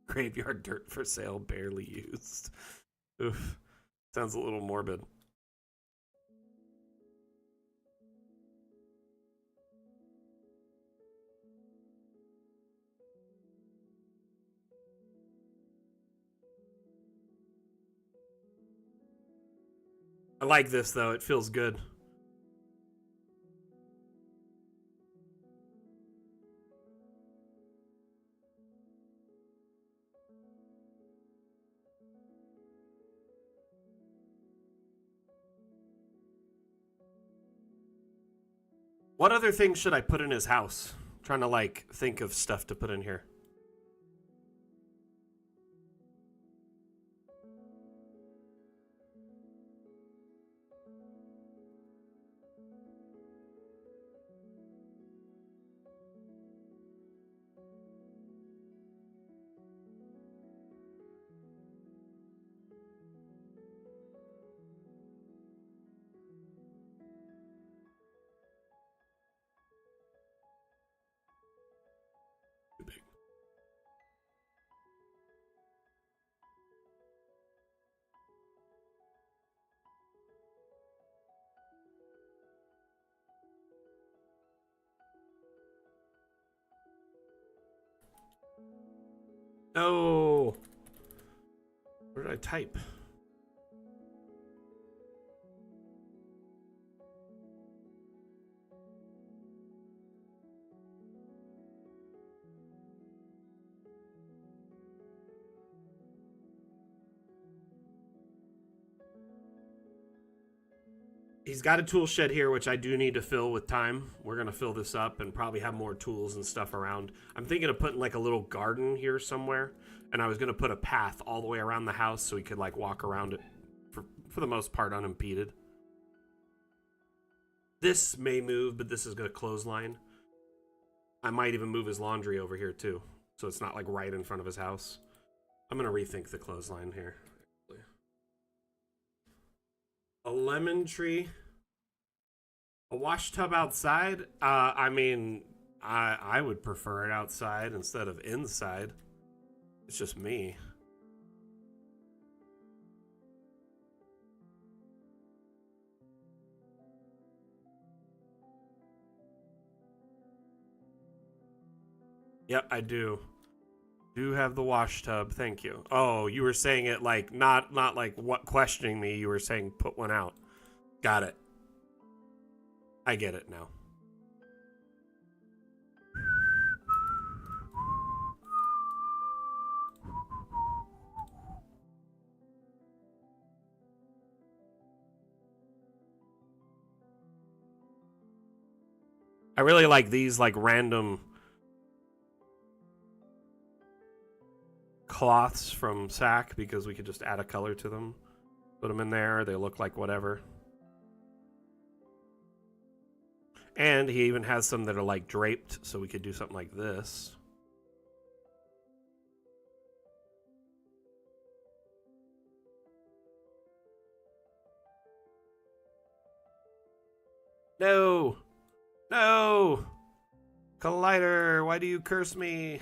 Graveyard dirt for sale, barely used. Oof. Sounds a little morbid. I like this, though. It feels good. What other things should I put in his house? I'm trying to like think of stuff to put in here. Too big. No. Where did I type? He's got a tool shed here, which I do need to fill with time. We're going to fill this up and probably have more tools and stuff around. I'm thinking of putting like a little garden here somewhere. And I was going to put a path all the way around the house so we could like walk around it for the most part unimpeded. This may move, but this is going to clothesline. I might even move his laundry over here too. So it's not like right in front of his house. I'm going to rethink the clothesline here. A lemon tree, a wash tub outside. I mean, I would prefer it outside instead of inside. It's just me. Yep, I do. Do have the wash tub. Thank you. Oh, you were saying it like not like what questioning me. You were saying put one out. Got it. I get it now. I really like these like random cloths from Sack because we could just add a color to them. Put them in there. They look like whatever. And he even has some that are like draped, so we could do something like this. No! No! Collider, why do you curse me?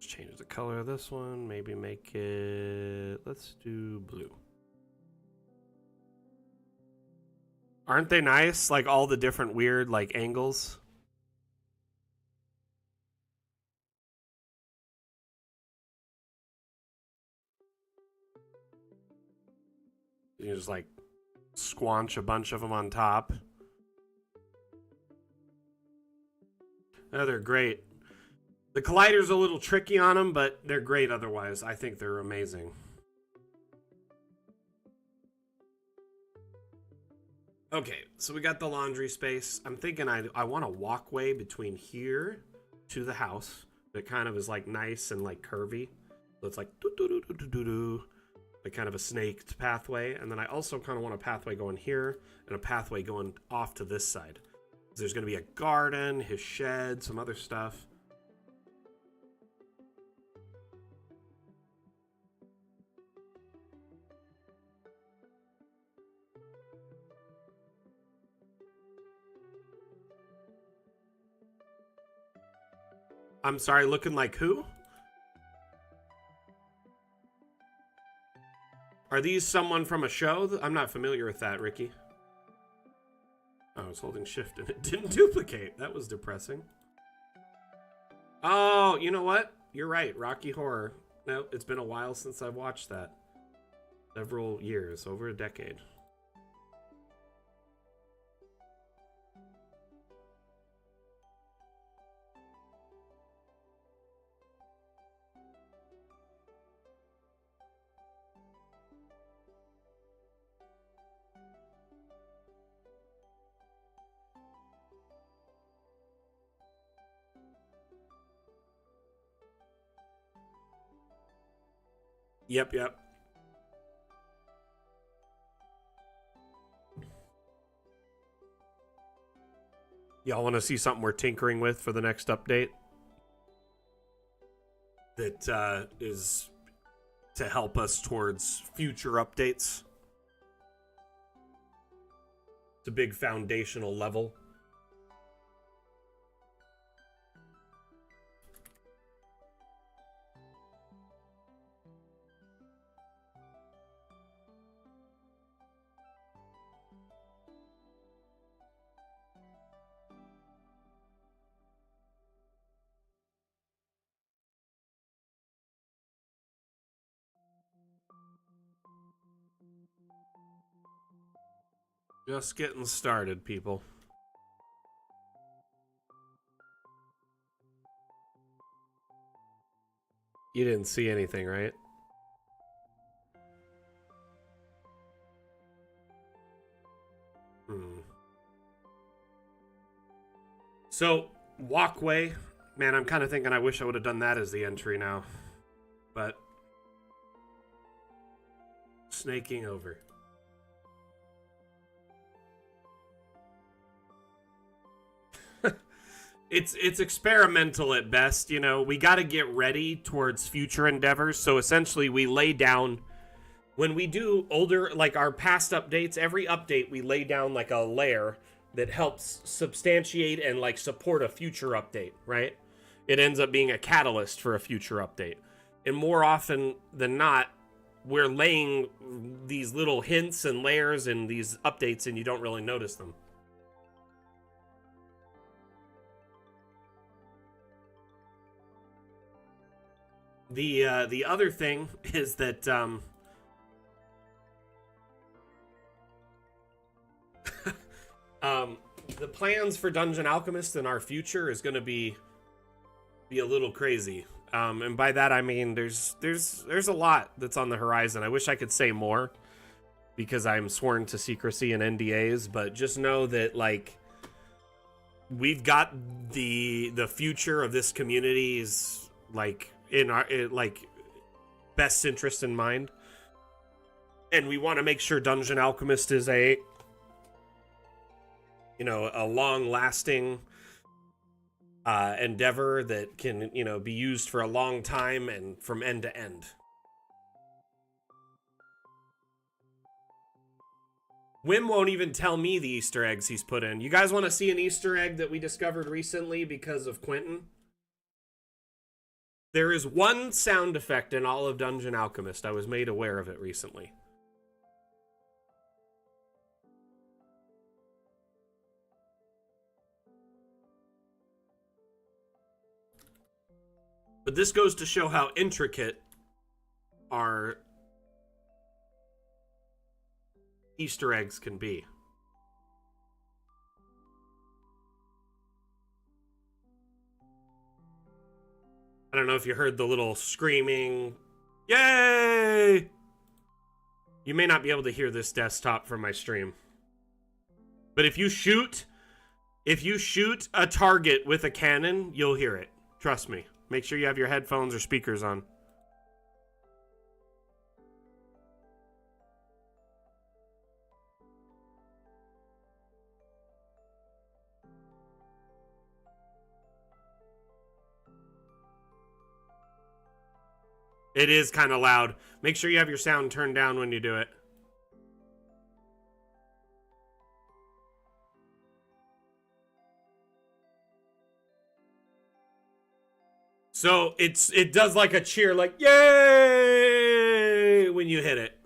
Let's change the color of this one. Maybe make it... Let's do blue. Aren't they nice? Like all the different weird like angles. You just like squanch a bunch of them on top. Oh, they're great. The Collider's a little tricky on them, but they're great otherwise. I think they're amazing. Okay, so we got the laundry space. I'm thinking I want a walkway between here to the house that kind of is like nice and like curvy. So it's like doo-doo-doo-doo-doo-doo, like kind of a snaked pathway. And then I also kind of want a pathway going here and a pathway going off to this side. There's going to be a garden, his shed, some other stuff. I'm sorry, looking like who? Are these someone from a show? I'm not familiar with that, Ricky. I was holding shift and it didn't duplicate. That was depressing. Oh, you know what? You're right, Rocky Horror. No, it's been a while since I've watched that. Several years, over a decade. Yep. Y'all want to see something we're tinkering with for the next update? That is to help us towards future updates. It's a big foundational level. Just getting started, people. You didn't see anything, right? So, walkway. Man, I'm kind of thinking I wish I would have done that as the entry now. But snaking over. It's experimental at best, you know. We got to get ready towards future endeavors. So essentially we lay down, when we do older, like our past updates, every update we lay down like a layer that helps substantiate and like support a future update, right? It ends up being a catalyst for a future update. And more often than not, we're laying these little hints and layers in these updates and you don't really notice them. The other thing is that the plans for Dungeon Alchemist in our future is going to be a little crazy. And by that I mean there's a lot that's on the horizon. I wish I could say more because I'm sworn to secrecy and NDAs, but just know that like we've got the future of this community's like in our like best interest in mind, and we want to make sure Dungeon Alchemist is a, you know, a long-lasting endeavor that can, you know, be used for a long time and from end to end. Wim won't even tell me the Easter eggs he's put in. You guys want to see an Easter egg that we discovered recently because of Quentin? There is one sound effect in all of Dungeon Alchemist. I was made aware of it recently. But this goes to show how intricate our Easter eggs can be. I don't know if you heard the little screaming, yay! You may not be able to hear this desktop from my stream. But if you shoot a target with a cannon, you'll hear it. Trust me. Make sure you have your headphones or speakers on. It is kind of loud. Make sure you have your sound turned down when you do it. So it does like a cheer, like yay when you hit it.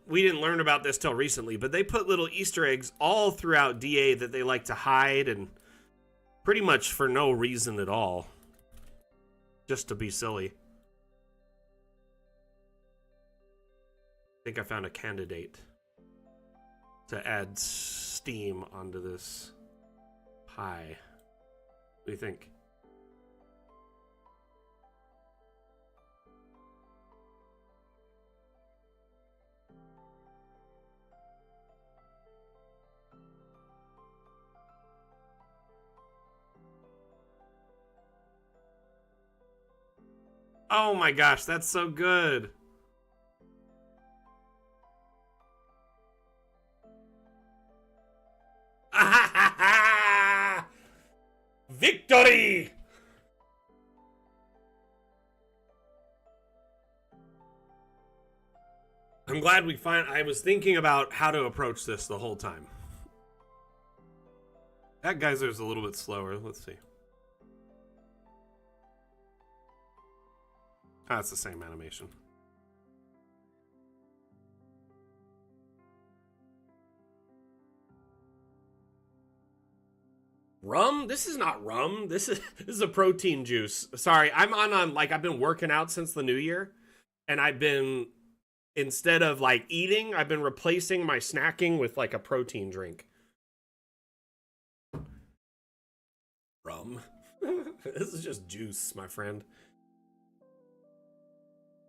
We didn't learn about this till recently, but they put little Easter eggs all throughout DA that they like to hide, and pretty much for no reason at all, just to be silly. I think I found a candidate to add steam onto this pie. What do you think? Oh my gosh, that's so good. Victory! I'm glad we find. I was thinking about how to approach this the whole time. That geyser's a little bit slower. Let's see. Ah, it's the same animation. Rum? This is not rum. This is a protein juice. Sorry, I'm on like I've been working out since the new year, and I've been, instead of like eating, I've been replacing my snacking with like a protein drink. Rum. This is just juice, my friend.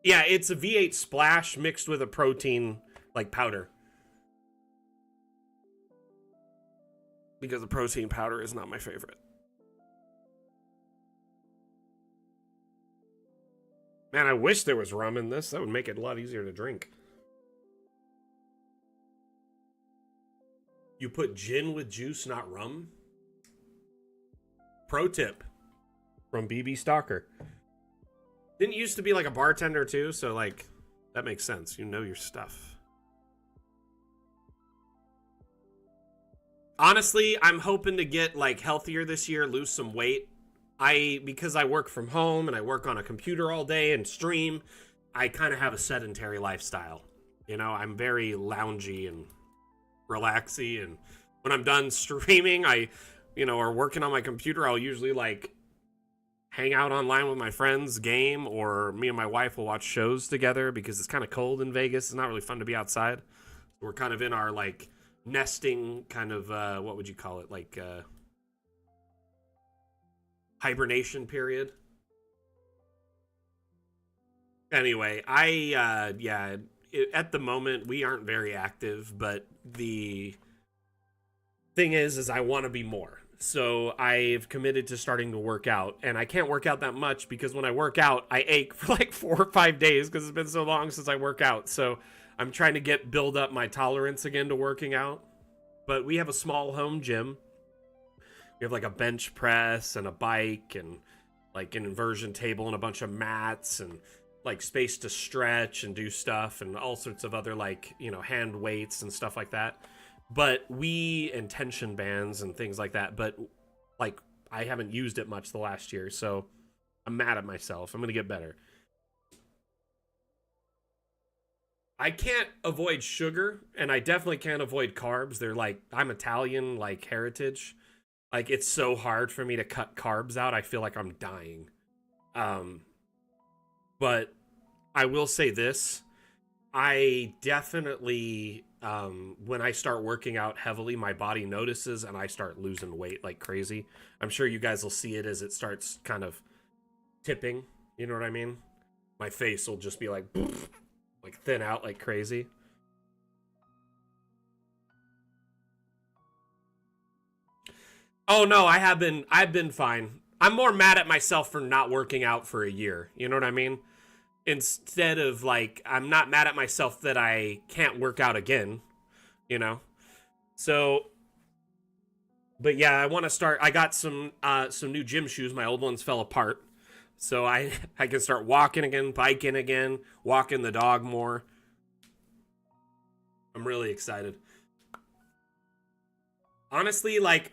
Yeah, it's a V8 splash mixed with a protein like powder. Because the protein powder is not my favorite. Man, I wish there was rum in this. That would make it a lot easier to drink. You put gin with juice, not rum? Pro tip from BB Stalker. Didn't used to be like a bartender too, so like that makes sense. You know your stuff. Honestly, I'm hoping to get like healthier this year, lose some weight. Because I work from home and I work on a computer all day and stream, I kind of have a sedentary lifestyle. You know, I'm very loungy and relaxy, and when I'm done streaming, or working on my computer, I'll usually like hang out online with my friends, game, or me and my wife will watch shows together because it's kind of cold in Vegas. It's not really fun to be outside. We're kind of in our like nesting kind of what would you call it, like hibernation period. Anyway, at the moment we aren't very active, but the thing is I want to be more. So I've committed to starting to work out, and I can't work out that much because when I work out, I ache for like 4 or 5 days because it's been so long since I work out. So I'm trying to build up my tolerance again to working out. But we have a small home gym. We have like a bench press and a bike and like an inversion table and a bunch of mats and like space to stretch and do stuff and all sorts of other like, hand weights and stuff like that. But and tension bands and things like that. But like I haven't used it much the last year, so I'm mad at myself. I'm gonna get better. I can't avoid sugar, and I definitely can't avoid carbs. They're like, I'm Italian, like heritage. Like it's so hard for me to cut carbs out. I feel like I'm dying. But I will say this. I definitely, when I start working out heavily, my body notices and I start losing weight like crazy. I'm sure you guys will see it as it starts kind of tipping. You know what I mean? My face will just be like, like thin out like crazy. Oh no, I've been fine. I'm more mad at myself for not working out for a year. You know what I mean? Instead of like, I'm not mad at myself that I can't work out again, So, but yeah, I want to start. I got some new gym shoes. My old ones fell apart, so I can start walking again, biking again, walking the dog more. I'm really excited. Honestly, like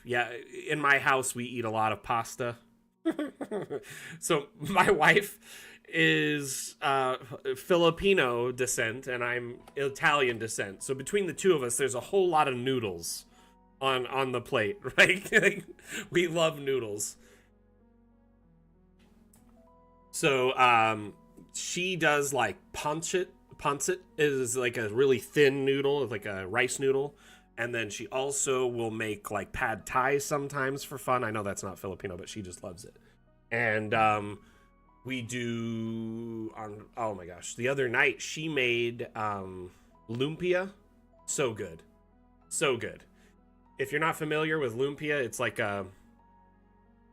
in my house we eat a lot of pasta. So my wife is Filipino descent and I'm Italian descent. So between the two of us, there's a whole lot of noodles on the plate, right? We love noodles. So she does like pancit. Pancit is like a really thin noodle, like a rice noodle. And then she also will make like pad thai sometimes for fun. I know that's not Filipino, but she just loves it. And we do oh my gosh, the other night she made lumpia. So good. So good. If you're not familiar with lumpia, it's like a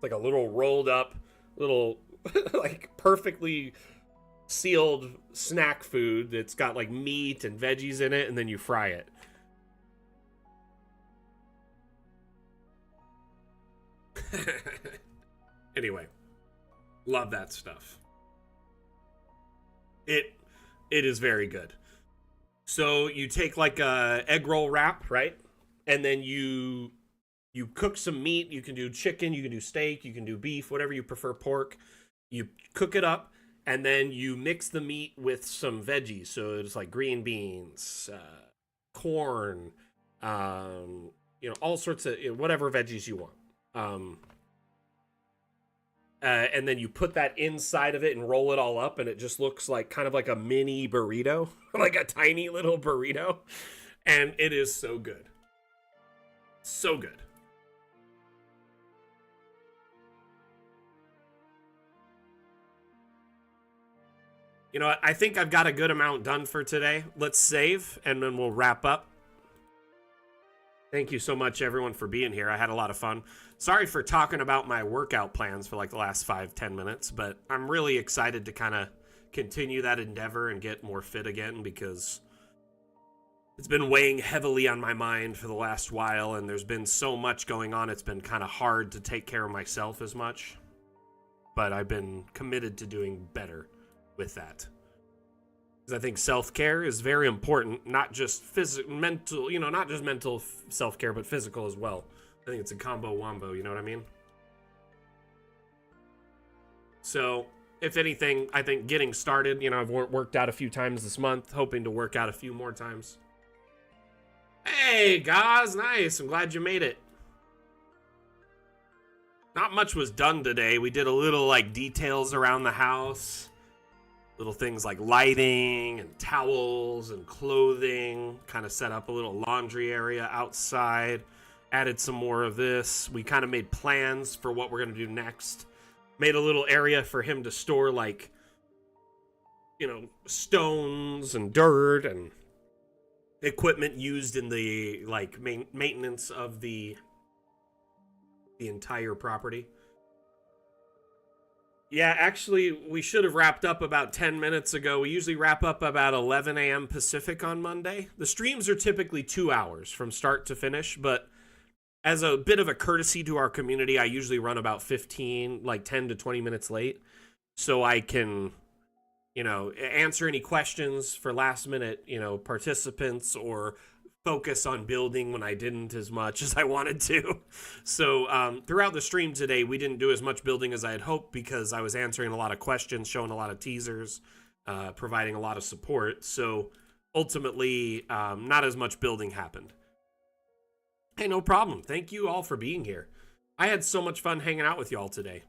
little rolled up little like perfectly sealed snack food that's got like meat and veggies in it, and then you fry it. Anyway, love that stuff. It is very good. So you take like a egg roll wrap, right? And then you cook some meat. You can do chicken, you can do steak, you can do beef, whatever you prefer, pork. You cook it up, and then you mix the meat with some veggies. So it's like green beans, corn, all sorts of whatever veggies you want. And then you put that inside of it and roll it all up, and it just looks like kind of like a mini burrito, like a tiny little burrito. And it is so good. So good. You know what? I think I've got a good amount done for today. Let's save, and then we'll wrap up. Thank you so much, everyone, for being here. I had a lot of fun. Sorry for talking about my workout plans for like the last 5-10 minutes, but I'm really excited to kind of continue that endeavor and get more fit again, because it's been weighing heavily on my mind for the last while, and there's been so much going on. It's been kind of hard to take care of myself as much, but I've been committed to doing better with that. Because I think self-care is very important, not just mental, not just mental self-care, but physical as well. I think it's a combo wombo, you know what I mean? So, if anything, I think getting started, I've worked out a few times this month, hoping to work out a few more times. Hey, guys, nice. I'm glad you made it. Not much was done today. We did a little, details around the house. Little things like lighting and towels and clothing. Kind of set up a little laundry area outside. Added some more of this. We kind of made plans for what we're going to do next. Made a little area for him to store, stones and dirt and equipment used in the, maintenance of the entire property. Yeah, actually, we should have wrapped up about 10 minutes ago. We usually wrap up about 11 a.m. Pacific on Monday. The streams are typically 2 hours from start to finish, but as a bit of a courtesy to our community, I usually run about 10 to 20 minutes late, so I can, answer any questions for last minute, participants, or focus on building when I didn't as much as I wanted to. So throughout the stream today, we didn't do as much building as I had hoped, because I was answering a lot of questions, showing a lot of teasers, providing a lot of support. So ultimately, not as much building happened. Hey, no problem. Thank you all for being here. I had so much fun hanging out with y'all today.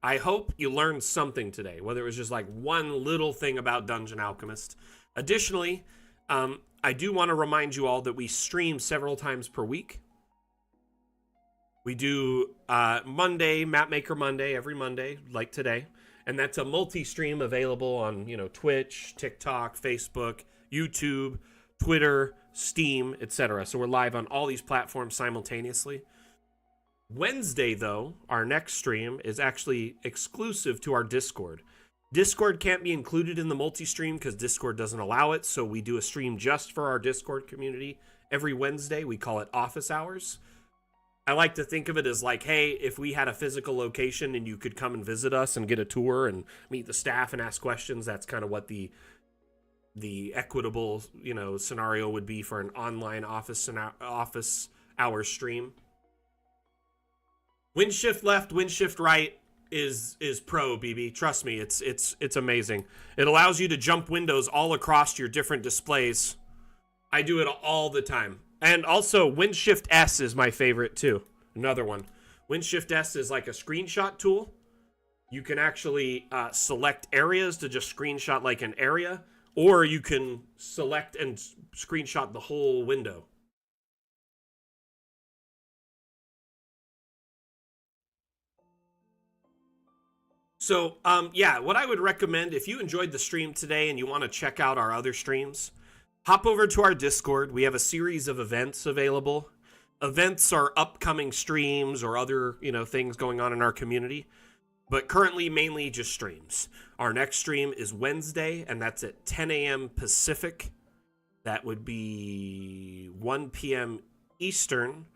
I hope you learned something today, whether it was just one little thing about Dungeon Alchemist. Additionally, I do want to remind you all that we stream several times per week. We do Monday, Mapmaker Monday, every Monday, like today. And that's a multi-stream available on, Twitch, TikTok, Facebook, YouTube, Twitter, Steam, etc. So we're live on all these platforms simultaneously. Wednesday, though, our next stream is actually exclusive to our Discord. Discord can't be included in the multi-stream because Discord doesn't allow it, so we do a stream just for our Discord community every Wednesday. We call it Office Hours. I like to think of it as hey, if we had a physical location and you could come and visit us and get a tour and meet the staff and ask questions, that's kind of what the equitable, scenario would be for an online office hour stream. Wind shift left, wind shift right. is pro, BB. Trust me, it's amazing. It allows you to jump windows all across your different displays. I do it all the time. And also, WinShift S is my favorite too. Another one. WinShift S is like a screenshot tool. You can actually select areas to just screenshot like an area, or you can select and screenshot the whole window. So, yeah, what I would recommend, if you enjoyed the stream today and you want to check out our other streams, hop over to our Discord. We have a series of events available. Events are upcoming streams or other, things going on in our community, but currently mainly just streams. Our next stream is Wednesday, and that's at 10 a.m. Pacific. That would be 1 p.m. Eastern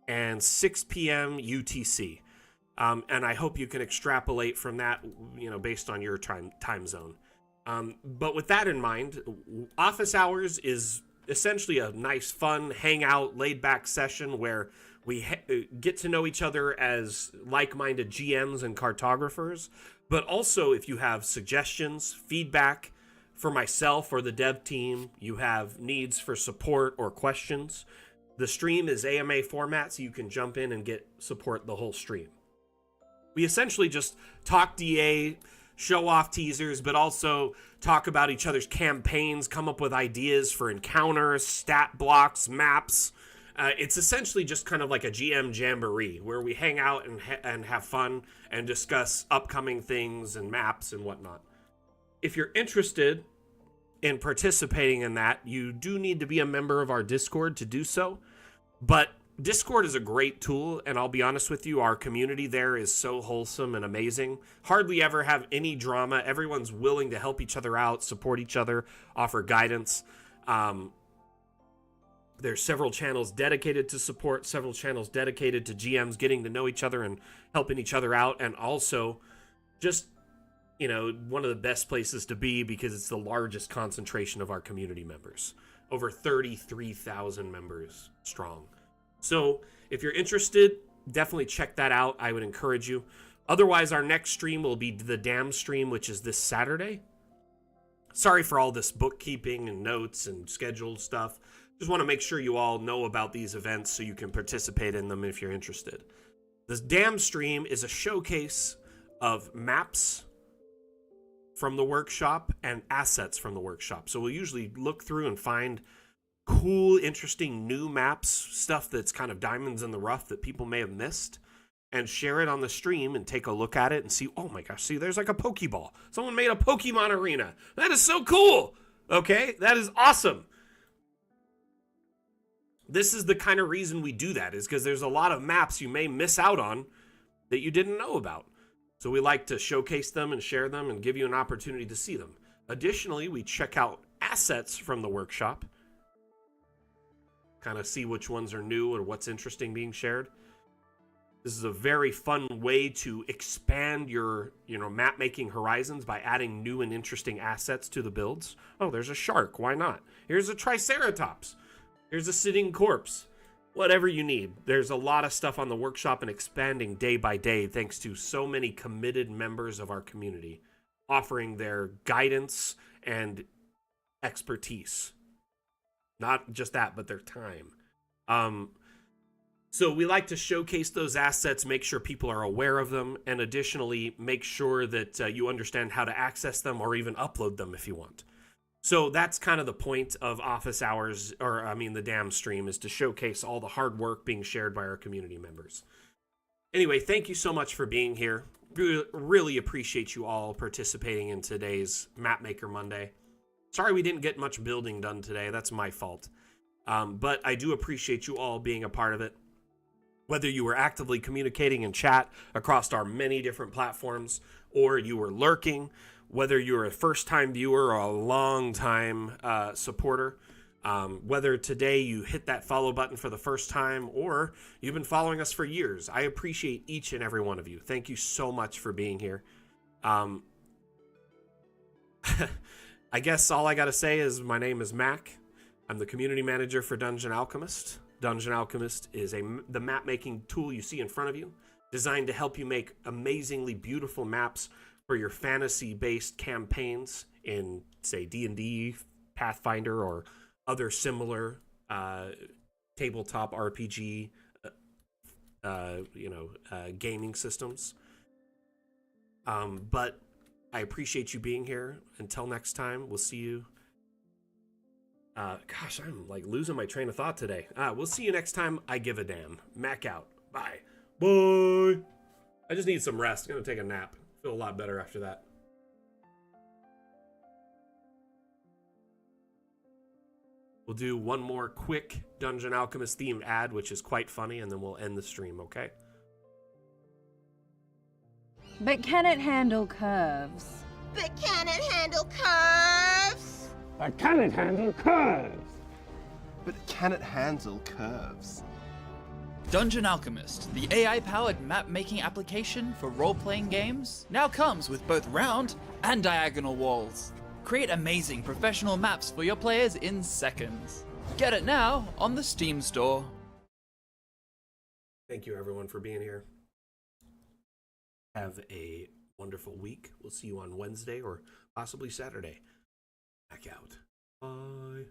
and 6 p.m. UTC. And I hope you can extrapolate from that, based on your time zone. But with that in mind, office hours is essentially a nice, fun, hangout, laid-back session where we get to know each other as like-minded GMs and cartographers. But also, if you have suggestions, feedback for myself or the dev team, you have needs for support or questions, the stream is AMA format, so you can jump in and get support the whole stream. We essentially just talk DA, show off teasers, but also talk about each other's campaigns, come up with ideas for encounters, stat blocks, maps. It's essentially just kind of like a GM jamboree where we hang out and have fun and discuss upcoming things and maps and whatnot. If you're interested in participating in that, you do need to be a member of our Discord to do so. But Discord is a great tool, and I'll be honest with you, our community there is so wholesome and amazing. Hardly ever have any drama. Everyone's willing to help each other out, support each other, offer guidance. There's several channels dedicated to support, several channels dedicated to GMs getting to know each other and helping each other out, and also just, one of the best places to be because it's the largest concentration of our community members. Over 33,000 members strong. So if you're interested, definitely check that out. I would encourage you. Otherwise, our next stream will be the Dam stream, which is this Saturday. Sorry for all this bookkeeping and notes and scheduled stuff. Just want to make sure you all know about these events so you can participate in them if you're interested. This Dam stream is a showcase of maps from the workshop and assets from the workshop. So we'll usually look through and find cool, interesting new maps, stuff that's kind of diamonds in the rough that people may have missed, and share it on the stream and take a look at it and see, oh my gosh, see, there's like a Pokeball. Someone made a Pokemon arena. That is so cool. Okay, that is awesome. This is the kind of reason we do that, is because there's a lot of maps you may miss out on that you didn't know about. So we like to showcase them and share them and give you an opportunity to see them. Additionally, we check out assets from the workshop, kind of see which ones are new or what's interesting being shared. This is a very fun way to expand your, map making horizons by adding new and interesting assets to the builds. Oh, there's a shark. Why not? Here's a Triceratops. Here's a sitting corpse. Whatever you need. There's a lot of stuff on the workshop and expanding day by day thanks to so many committed members of our community offering their guidance and expertise. Not just that, but their time. So we like to showcase those assets, make sure people are aware of them, and additionally make sure that you understand how to access them or even upload them if you want. So that's kind of the point of office hours, the Dam stream, is to showcase all the hard work being shared by our community members. Anyway, thank you so much for being here. Really appreciate you all participating in today's Mapmaker Monday. Sorry we didn't get much building done today. That's my fault. But I do appreciate you all being a part of it. Whether you were actively communicating in chat across our many different platforms, or you were lurking, whether you're a first-time viewer or a long-time supporter, whether today you hit that follow button for the first time or you've been following us for years, I appreciate each and every one of you. Thank you so much for being here. I guess all I got to say is my name is Mac. I'm the community manager for Dungeon Alchemist. Dungeon Alchemist is the map-making tool you see in front of you. designed to help you make amazingly beautiful maps for your fantasy-based campaigns in, say, D&D, Pathfinder, or other similar tabletop RPG, gaming systems. But I appreciate you being here. Until next time, we'll see you. Gosh, I'm like losing my train of thought today. We'll see you next time. I give a damn. Mac out. Bye. Bye. I just need some rest. I'm gonna take a nap. Feel a lot better after that. We'll do one more quick Dungeon Alchemist themed ad, which is quite funny, and then we'll end the stream, okay? But can it handle curves? But can it handle curves? But can it handle curves? But can it handle curves? Dungeon Alchemist, the AI-powered map-making application for role-playing games, now comes with both round and diagonal walls. Create amazing professional maps for your players in seconds. Get it now on the Steam store. Thank you, everyone, for being here. Have a wonderful week. We'll see you on Wednesday or possibly Saturday. Back out. Bye.